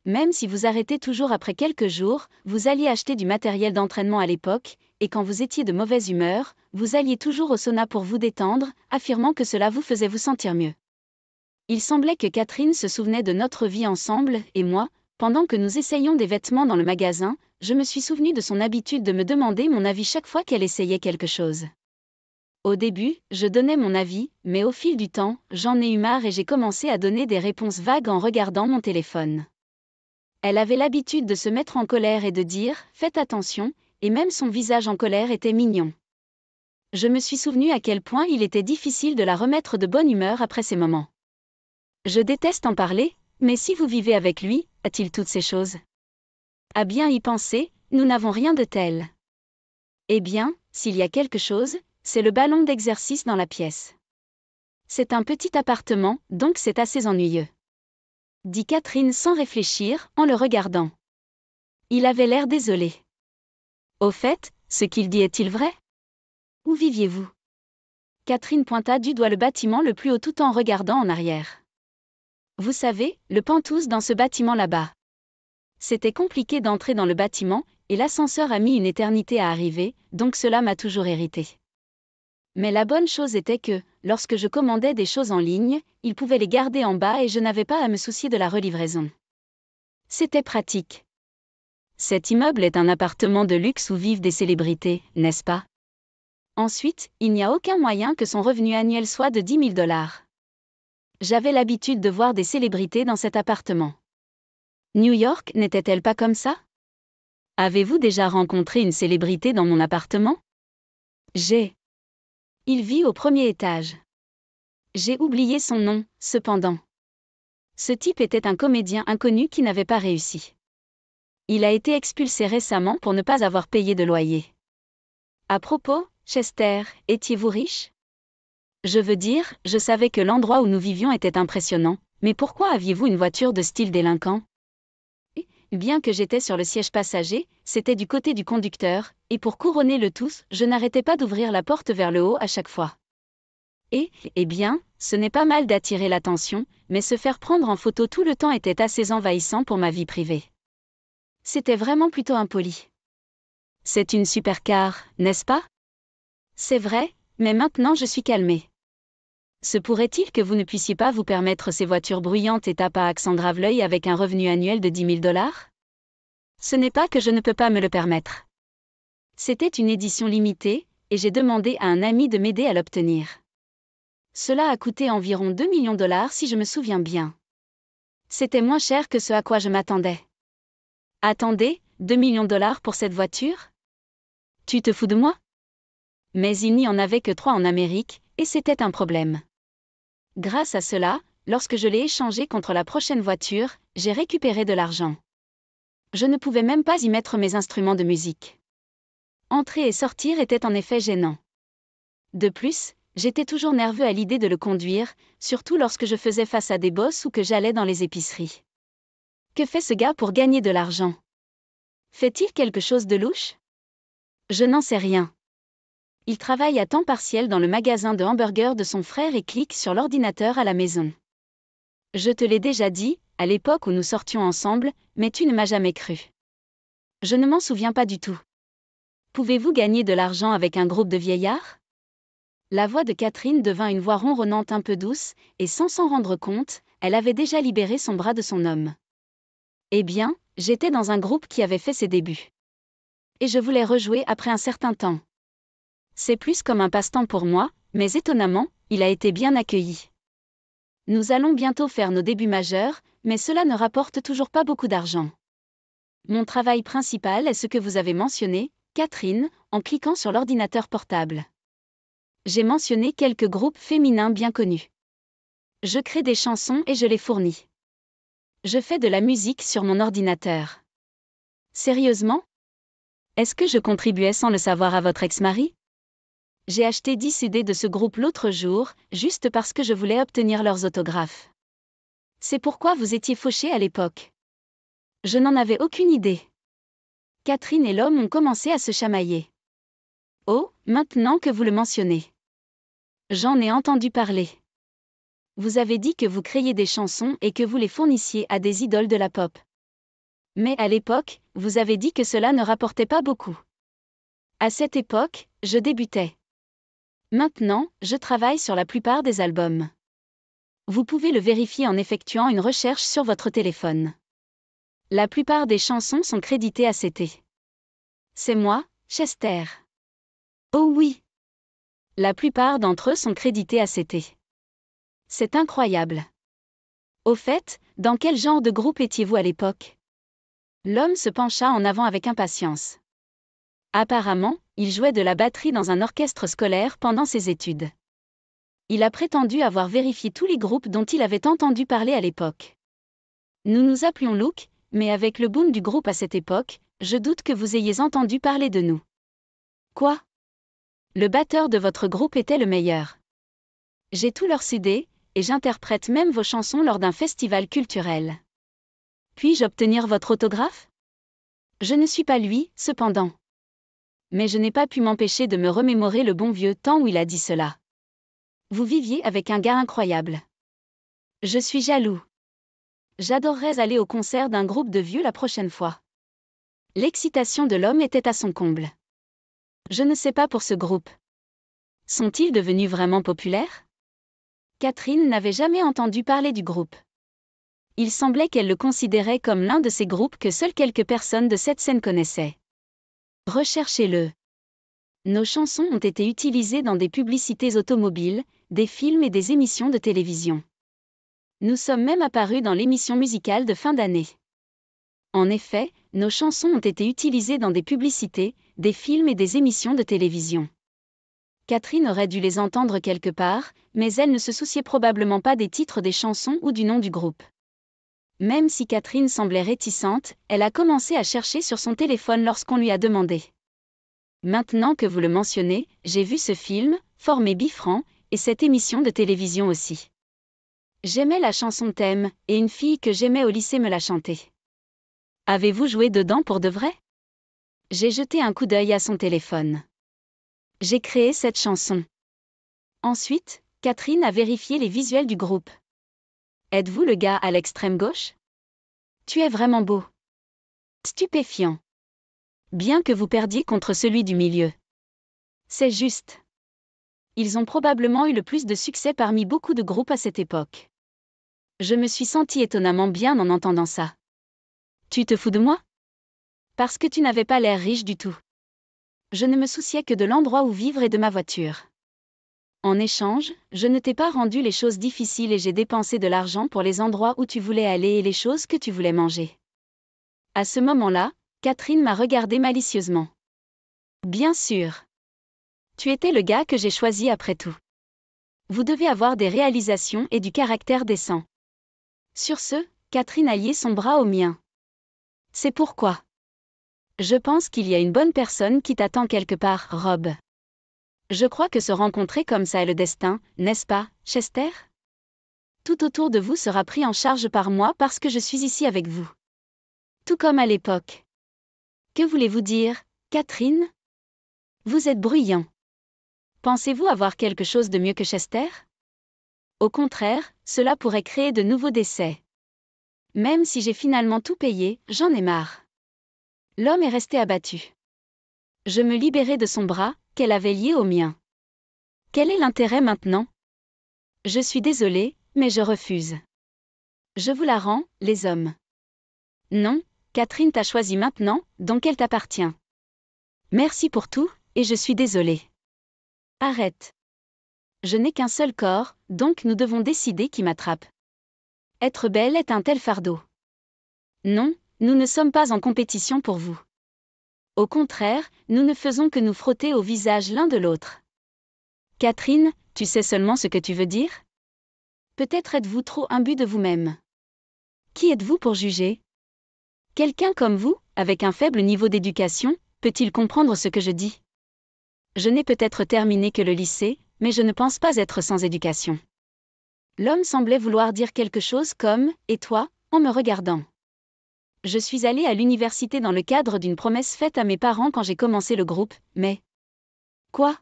Même si vous arrêtez toujours après quelques jours, vous alliez acheter du matériel d'entraînement à l'époque, et quand vous étiez de mauvaise humeur, vous alliez toujours au sauna pour vous détendre, affirmant que cela vous faisait vous sentir mieux. Il semblait que Catherine se souvenait de notre vie ensemble, et moi, pendant que nous essayions des vêtements dans le magasin, je me suis souvenu de son habitude de me demander mon avis chaque fois qu'elle essayait quelque chose. Au début, je donnais mon avis, mais au fil du temps, j'en ai eu marre et j'ai commencé à donner des réponses vagues en regardant mon téléphone. Elle avait l'habitude de se mettre en colère et de dire « Faites attention », et même son visage en colère était mignon. Je me suis souvenu à quel point il était difficile de la remettre de bonne humeur après ces moments. Je déteste en parler, mais si vous vivez avec lui, a-t-il toutes ces choses? À bien y penser, nous n'avons rien de tel. Eh bien, s'il y a quelque chose, c'est le ballon d'exercice dans la pièce. C'est un petit appartement, donc c'est assez ennuyeux. Dit Catherine sans réfléchir, en le regardant. Il avait l'air désolé. Au fait, ce qu'il dit est-il vrai? Où viviez-vous? Catherine pointa du doigt le bâtiment le plus haut tout en regardant en arrière. Vous savez, le penthouse dans ce bâtiment là-bas. C'était compliqué d'entrer dans le bâtiment, et l'ascenseur a mis une éternité à arriver, donc cela m'a toujours irrité. Mais la bonne chose était que, lorsque je commandais des choses en ligne, ils pouvaient les garder en bas et je n'avais pas à me soucier de la relivraison. C'était pratique. Cet immeuble est un appartement de luxe où vivent des célébrités, n'est-ce pas? Ensuite, il n'y a aucun moyen que son revenu annuel soit de 10 000 $. J'avais l'habitude de voir des célébrités dans cet appartement. New York n'était-elle pas comme ça? Avez-vous déjà rencontré une célébrité dans mon appartement? Il vit au premier étage. J'ai oublié son nom, cependant. Ce type était un comédien inconnu qui n'avait pas réussi. Il a été expulsé récemment pour ne pas avoir payé de loyer. À propos, Chester, étiez-vous riche? Je veux dire, je savais que l'endroit où nous vivions était impressionnant, mais pourquoi aviez-vous une voiture de style délinquant? Bien que j'étais sur le siège passager, c'était du côté du conducteur, et pour couronner le tout, je n'arrêtais pas d'ouvrir la porte vers le haut à chaque fois. Eh bien, ce n'est pas mal d'attirer l'attention, mais se faire prendre en photo tout le temps était assez envahissant pour ma vie privée. C'était vraiment plutôt impoli. C'est une supercar, n'est-ce pas? C'est vrai, mais maintenant je suis calmée. Se pourrait-il que vous ne puissiez pas vous permettre ces voitures bruyantes et tape à accent grave-l'œil avec un revenu annuel de 10 000 $? Ce n'est pas que je ne peux pas me le permettre. C'était une édition limitée, et j'ai demandé à un ami de m'aider à l'obtenir. Cela a coûté environ 2 millions de $ si je me souviens bien. C'était moins cher que ce à quoi je m'attendais. Attendez, 2 millions de $ pour cette voiture? Tu te fous de moi? Mais il n'y en avait que 3 en Amérique, et c'était un problème. Grâce à cela, lorsque je l'ai échangé contre la prochaine voiture, j'ai récupéré de l'argent. Je ne pouvais même pas y mettre mes instruments de musique. Entrer et sortir était en effet gênant. De plus, j'étais toujours nerveux à l'idée de le conduire, surtout lorsque je faisais face à des boss ou que j'allais dans les épiceries. Que fait ce gars pour gagner de l'argent? Fait-il quelque chose de louche? Je n'en sais rien. Il travaille à temps partiel dans le magasin de hamburgers de son frère et clique sur l'ordinateur à la maison. Je te l'ai déjà dit, à l'époque où nous sortions ensemble, mais tu ne m'as jamais cru. Je ne m'en souviens pas du tout. Pouvez-vous gagner de l'argent avec un groupe de vieillards? La voix de Catherine devint une voix ronronnante un peu douce, et sans s'en rendre compte, elle avait déjà libéré son bras de son homme. Eh bien, j'étais dans un groupe qui avait fait ses débuts. Et je voulais rejouer après un certain temps. C'est plus comme un passe-temps pour moi, mais étonnamment, il a été bien accueilli. Nous allons bientôt faire nos débuts majeurs, mais cela ne rapporte toujours pas beaucoup d'argent. Mon travail principal est ce que vous avez mentionné, Catherine, en cliquant sur l'ordinateur portable. J'ai mentionné quelques groupes féminins bien connus. Je crée des chansons et je les fournis. Je fais de la musique sur mon ordinateur. Sérieusement? Est-ce que je contribuais sans le savoir à votre ex-mari? J'ai acheté 10 CD de ce groupe l'autre jour, juste parce que je voulais obtenir leurs autographes. C'est pourquoi vous étiez fauchés à l'époque. Je n'en avais aucune idée. Catherine et l'homme ont commencé à se chamailler. Oh, maintenant que vous le mentionnez. J'en ai entendu parler. Vous avez dit que vous créiez des chansons et que vous les fournissiez à des idoles de la pop. Mais à l'époque, vous avez dit que cela ne rapportait pas beaucoup. À cette époque, je débutais. Maintenant, je travaille sur la plupart des albums. Vous pouvez le vérifier en effectuant une recherche sur votre téléphone. La plupart des chansons sont créditées à CT. C'est moi, Chester. Oh oui. La plupart d'entre eux sont crédités à CT. C'est incroyable. Au fait, dans quel genre de groupe étiez-vous à l'époque? L'homme se pencha en avant avec impatience. Apparemment, il jouait de la batterie dans un orchestre scolaire pendant ses études. Il a prétendu avoir vérifié tous les groupes dont il avait entendu parler à l'époque. Nous nous appelions Look, mais avec le boom du groupe à cette époque, je doute que vous ayez entendu parler de nous. Quoi? Le batteur de votre groupe était le meilleur. J'ai tous leurs CD, et j'interprète même vos chansons lors d'un festival culturel. Puis-je obtenir votre autographe? Je ne suis pas lui, cependant. Mais je n'ai pas pu m'empêcher de me remémorer le bon vieux temps où il a dit cela. Vous viviez avec un gars incroyable. Je suis jaloux. J'adorerais aller au concert d'un groupe de vieux la prochaine fois. L'excitation de l'homme était à son comble. Je ne sais pas pour ce groupe. Sont-ils devenus vraiment populaires? Catherine n'avait jamais entendu parler du groupe. Il semblait qu'elle le considérait comme l'un de ces groupes que seules quelques personnes de cette scène connaissaient. Recherchez-le. Nos chansons ont été utilisées dans des publicités automobiles, des films et des émissions de télévision. Nous sommes même apparus dans l'émission musicale de fin d'année. En effet, nos chansons ont été utilisées dans des publicités, des films et des émissions de télévision. Catherine aurait dû les entendre quelque part, mais elle ne se souciait probablement pas des titres des chansons ou du nom du groupe. Même si Catherine semblait réticente, elle a commencé à chercher sur son téléphone lorsqu'on lui a demandé. Maintenant que vous le mentionnez, j'ai vu ce film, Formé Bifrand, et cette émission de télévision aussi. J'aimais la chanson thème, et une fille que j'aimais au lycée me l'a chantée. Avez-vous joué dedans pour de vrai? J'ai jeté un coup d'œil à son téléphone. J'ai créé cette chanson. Ensuite, Catherine a vérifié les visuels du groupe. Êtes-vous le gars à l'extrême gauche? Tu es vraiment beau. Stupéfiant. Bien que vous perdiez contre celui du milieu. C'est juste. Ils ont probablement eu le plus de succès parmi beaucoup de groupes à cette époque. Je me suis sentie étonnamment bien en entendant ça. Tu te fous de moi? Parce que tu n'avais pas l'air riche du tout. Je ne me souciais que de l'endroit où vivre et de ma voiture. En échange, je ne t'ai pas rendu les choses difficiles et j'ai dépensé de l'argent pour les endroits où tu voulais aller et les choses que tu voulais manger. À ce moment-là, Catherine m'a regardé malicieusement. Bien sûr. Tu étais le gars que j'ai choisi après tout. Vous devez avoir des réalisations et du caractère décent. Sur ce, Catherine a lié son bras au mien. C'est pourquoi. Je pense qu'il y a une bonne personne qui t'attend quelque part, Rob. Je crois que se rencontrer comme ça est le destin, n'est-ce pas, Chester? Tout autour de vous sera pris en charge par moi parce que je suis ici avec vous. Tout comme à l'époque. Que voulez-vous dire, Catherine? Vous êtes bruyant. Pensez-vous avoir quelque chose de mieux que Chester? Au contraire, cela pourrait créer de nouveaux décès. Même si j'ai finalement tout payé, j'en ai marre. L'homme est resté abattu. Je me libérai de son bras, qu'elle avait lié au mien. Quel est l'intérêt maintenant? Je suis désolée, mais je refuse. Je vous la rends, les hommes. Non, Catherine t'a choisi maintenant, donc elle t'appartient. Merci pour tout, et je suis désolée. Arrête. Je n'ai qu'un seul corps, donc nous devons décider qui m'attrape. Être belle est un tel fardeau. Non, nous ne sommes pas en compétition pour vous. Au contraire, nous ne faisons que nous frotter au visage l'un de l'autre. Catherine, tu sais seulement ce que tu veux dire? Peut-être êtes-vous trop imbu de vous-même. Qui êtes-vous pour juger? Quelqu'un comme vous, avec un faible niveau d'éducation, peut-il comprendre ce que je dis? Je n'ai peut-être terminé que le lycée, mais je ne pense pas être sans éducation. L'homme semblait vouloir dire quelque chose comme « Et toi ?» en me regardant. Je suis allée à l'université dans le cadre d'une promesse faite à mes parents quand j'ai commencé le groupe, mais... Quoi?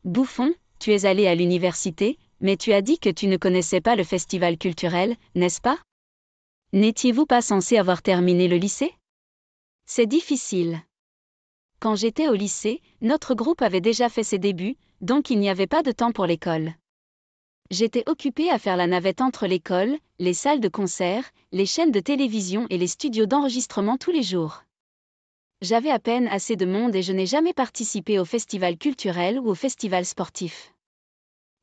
Bouffon, tu es allé à l'université, mais tu as dit que tu ne connaissais pas le festival culturel, n'est-ce pas? N'étiez-vous pas censé avoir terminé le lycée? C'est difficile. Quand j'étais au lycée, notre groupe avait déjà fait ses débuts, donc il n'y avait pas de temps pour l'école. J'étais occupée à faire la navette entre l'école, les salles de concert, les chaînes de télévision et les studios d'enregistrement tous les jours. J'avais à peine assez de monde et je n'ai jamais participé au festival culturel ou au festival sportif.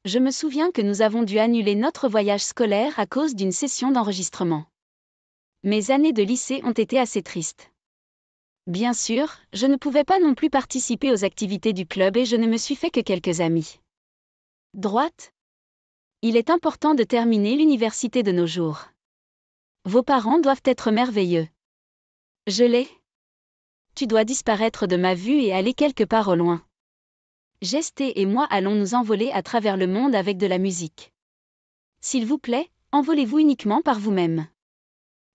Je me souviens que nous avons dû annuler notre voyage scolaire à cause d'une session d'enregistrement. Mes années de lycée ont été assez tristes. Bien sûr, je ne pouvais pas non plus participer aux activités du club et je ne me suis fait que quelques amis. Droite? Il est important de terminer l'université de nos jours. Vos parents doivent être merveilleux. Je l'ai. Tu dois disparaître de ma vue et aller quelque part au loin. Gesté et moi allons nous envoler à travers le monde avec de la musique. S'il vous plaît, envolez-vous uniquement par vous-même.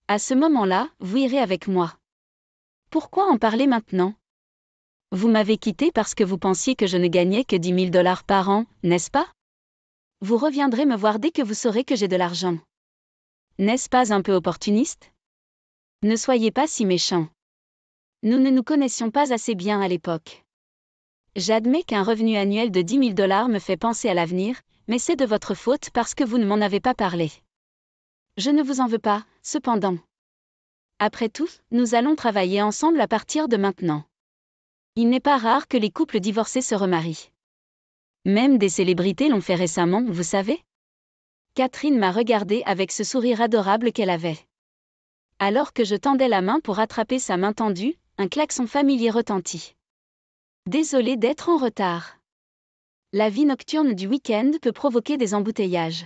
À ce moment-là, vous irez avec moi. Pourquoi en parler maintenant? Vous m'avez quitté parce que vous pensiez que je ne gagnais que 10 000 $ par an, n'est-ce pas? Vous reviendrez me voir dès que vous saurez que j'ai de l'argent. N'est-ce pas un peu opportuniste? Ne soyez pas si méchant. Nous ne nous connaissions pas assez bien à l'époque. J'admets qu'un revenu annuel de 10 000 $ me fait penser à l'avenir, mais c'est de votre faute parce que vous ne m'en avez pas parlé. Je ne vous en veux pas, cependant. Après tout, nous allons travailler ensemble à partir de maintenant. Il n'est pas rare que les couples divorcés se remarient. Même des célébrités l'ont fait récemment, vous savez? Catherine m'a regardé avec ce sourire adorable qu'elle avait. Alors que je tendais la main pour attraper sa main tendue, un klaxon familier retentit. Désolé d'être en retard. La vie nocturne du week-end peut provoquer des embouteillages.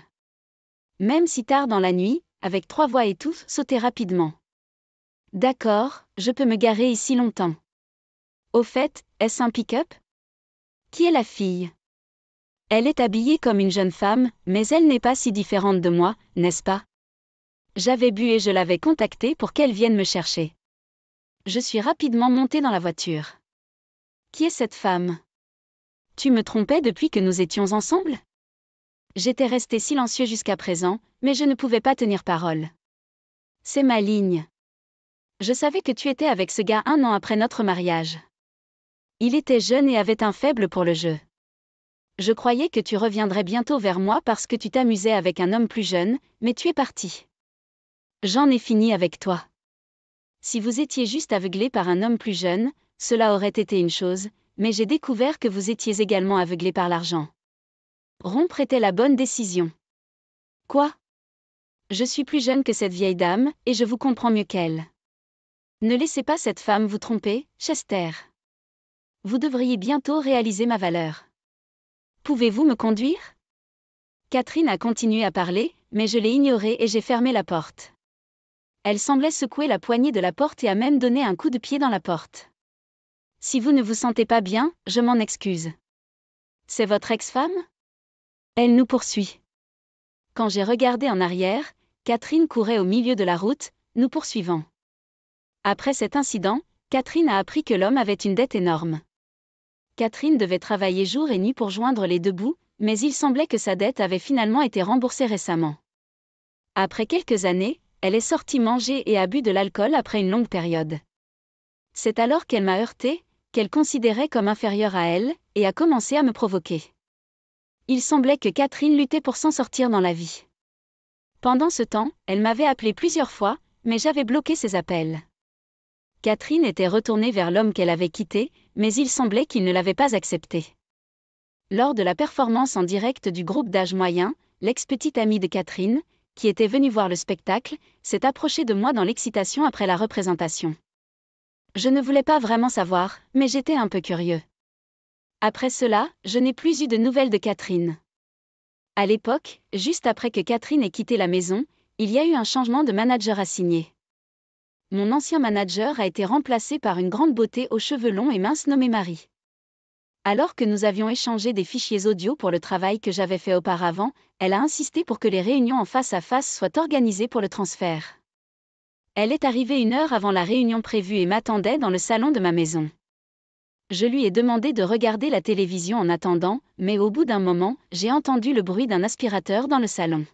Même si tard dans la nuit, avec 3 voies et tout, sautez rapidement. D'accord, je peux me garer ici longtemps. Au fait, est-ce un pick-up? Qui est la fille? Elle est habillée comme une jeune femme, mais elle n'est pas si différente de moi, n'est-ce pas? J'avais bu et je l'avais contactée pour qu'elle vienne me chercher. Je suis rapidement montée dans la voiture. Qui est cette femme? Tu me trompais depuis que nous étions ensemble? J'étais resté silencieux jusqu'à présent, mais je ne pouvais pas tenir parole. C'est ma ligne. Je savais que tu étais avec ce gars 1 an après notre mariage. Il était jeune et avait un faible pour le jeu. Je croyais que tu reviendrais bientôt vers moi parce que tu t'amusais avec un homme plus jeune, mais tu es parti. J'en ai fini avec toi. Si vous étiez juste aveuglé par un homme plus jeune, cela aurait été une chose, mais j'ai découvert que vous étiez également aveuglé par l'argent. Rompre était la bonne décision. Quoi? Je suis plus jeune que cette vieille dame, et je vous comprends mieux qu'elle. Ne laissez pas cette femme vous tromper, Chester. Vous devriez bientôt réaliser ma valeur. Pouvez-vous me conduire? Catherine a continué à parler, mais je l'ai ignorée et j'ai fermé la porte. Elle semblait secouer la poignée de la porte et a même donné un coup de pied dans la porte. Si vous ne vous sentez pas bien, je m'en excuse. C'est votre ex-femme? Elle nous poursuit. Quand j'ai regardé en arrière, Catherine courait au milieu de la route, nous poursuivant. Après cet incident, Catherine a appris que l'homme avait une dette énorme. Catherine devait travailler jour et nuit pour joindre les deux bouts, mais il semblait que sa dette avait finalement été remboursée récemment. Après quelques années, elle est sortie manger et a bu de l'alcool après une longue période. C'est alors qu'elle m'a heurté, qu'elle considérait comme inférieure à elle, et a commencé à me provoquer. Il semblait que Catherine luttait pour s'en sortir dans la vie. Pendant ce temps, elle m'avait appelé plusieurs fois, mais j'avais bloqué ses appels. Catherine était retournée vers l'homme qu'elle avait quitté, mais il semblait qu'il ne l'avait pas accepté. Lors de la performance en direct du groupe d'âge moyen, l'ex-petite amie de Catherine, qui était venue voir le spectacle, s'est approchée de moi dans l'excitation après la représentation. Je ne voulais pas vraiment savoir, mais j'étais un peu curieux. Après cela, je n'ai plus eu de nouvelles de Catherine. À l'époque, juste après que Catherine ait quitté la maison, il y a eu un changement de manager assigné. Mon ancien manager a été remplacé par une grande beauté aux cheveux longs et minces nommée Marie. Alors que nous avions échangé des fichiers audio pour le travail que j'avais fait auparavant, elle a insisté pour que les réunions en face à face soient organisées pour le transfert. Elle est arrivée 1 heure avant la réunion prévue et m'attendait dans le salon de ma maison. Je lui ai demandé de regarder la télévision en attendant, mais au bout d'un moment, j'ai entendu le bruit d'un aspirateur dans le salon.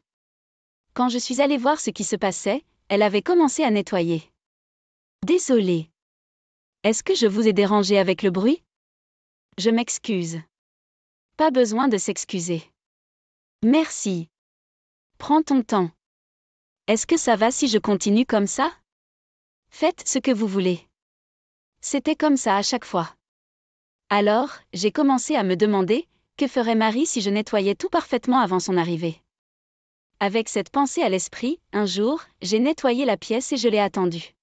Quand je suis allée voir ce qui se passait, elle avait commencé à nettoyer. Désolée. Est-ce que je vous ai dérangé avec le bruit? Je m'excuse. Pas besoin de s'excuser. Merci. Prends ton temps. Est-ce que ça va si je continue comme ça? Faites ce que vous voulez. C'était comme ça à chaque fois. Alors, j'ai commencé à me demander, que ferait Marie si je nettoyais tout parfaitement avant son arrivée? Avec cette pensée à l'esprit, un jour, j'ai nettoyé la pièce et je l'ai attendue.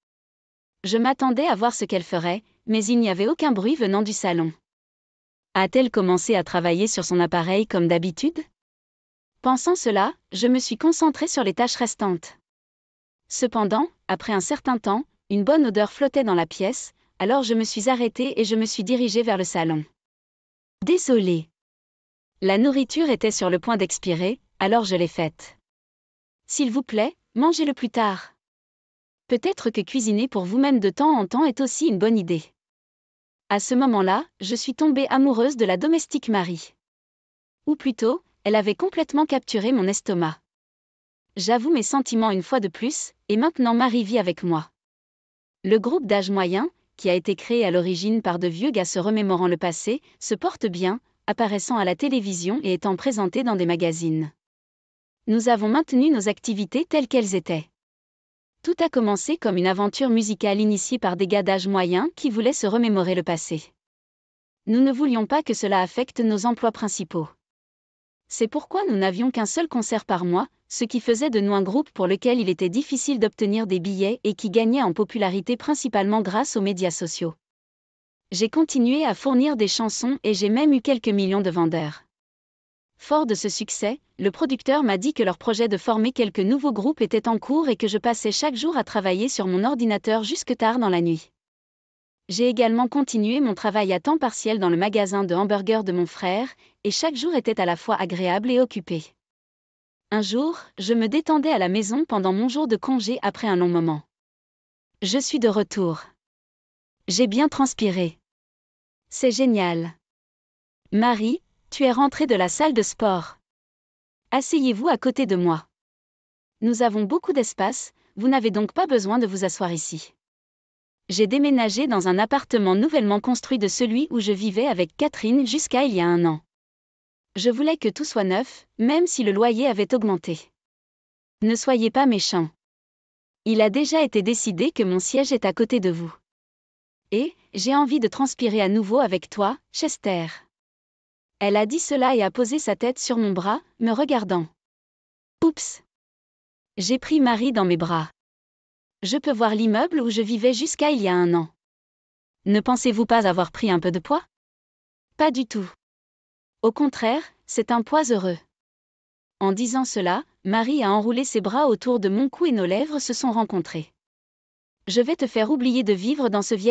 Je m'attendais à voir ce qu'elle ferait, mais il n'y avait aucun bruit venant du salon. A-t-elle commencé à travailler sur son appareil comme d'habitude? Pensant cela, je me suis concentrée sur les tâches restantes. Cependant, après un certain temps, une bonne odeur flottait dans la pièce, alors je me suis arrêtée et je me suis dirigée vers le salon. Désolée. La nourriture était sur le point d'expirer, alors je l'ai faite. S'il vous plaît, mangez-le plus tard. Peut-être que cuisiner pour vous-même de temps en temps est aussi une bonne idée. À ce moment-là, je suis tombée amoureuse de la domestique Marie. Ou plutôt, elle avait complètement capturé mon estomac. J'avoue mes sentiments une fois de plus, et maintenant Marie vit avec moi. Le groupe d'âge moyen, qui a été créé à l'origine par de vieux gars se remémorant le passé, se porte bien, apparaissant à la télévision et étant présenté dans des magazines. Nous avons maintenu nos activités telles qu'elles étaient. Tout a commencé comme une aventure musicale initiée par des gars d'âge moyen qui voulaient se remémorer le passé. Nous ne voulions pas que cela affecte nos emplois principaux. C'est pourquoi nous n'avions qu'un seul concert par mois, ce qui faisait de nous un groupe pour lequel il était difficile d'obtenir des billets et qui gagnait en popularité principalement grâce aux médias sociaux. J'ai continué à fournir des chansons et j'ai même eu quelques millions de vendeurs. Fort de ce succès, le producteur m'a dit que leur projet de former quelques nouveaux groupes était en cours et que je passais chaque jour à travailler sur mon ordinateur jusque tard dans la nuit. J'ai également continué mon travail à temps partiel dans le magasin de hamburgers de mon frère, et chaque jour était à la fois agréable et occupé. Un jour, je me détendais à la maison pendant mon jour de congé après un long moment. Je suis de retour. J'ai bien transpiré. C'est génial. Marie, tu es rentrée de la salle de sport. Asseyez-vous à côté de moi. Nous avons beaucoup d'espace, vous n'avez donc pas besoin de vous asseoir ici. J'ai déménagé dans un appartement nouvellement construit de celui où je vivais avec Catherine jusqu'à il y a un an. Je voulais que tout soit neuf, même si le loyer avait augmenté. Ne soyez pas méchant. Il a déjà été décidé que mon siège est à côté de vous. Et, j'ai envie de transpirer à nouveau avec toi, Chester. Elle a dit cela et a posé sa tête sur mon bras, me regardant. Oups. J'ai pris Marie dans mes bras. Je peux voir l'immeuble où je vivais jusqu'à il y a un an. Ne pensez-vous pas avoir pris un peu de poids? Pas du tout. Au contraire, c'est un poids heureux. En disant cela, Marie a enroulé ses bras autour de mon cou et nos lèvres se sont rencontrées. Je vais te faire oublier de vivre dans ce vieil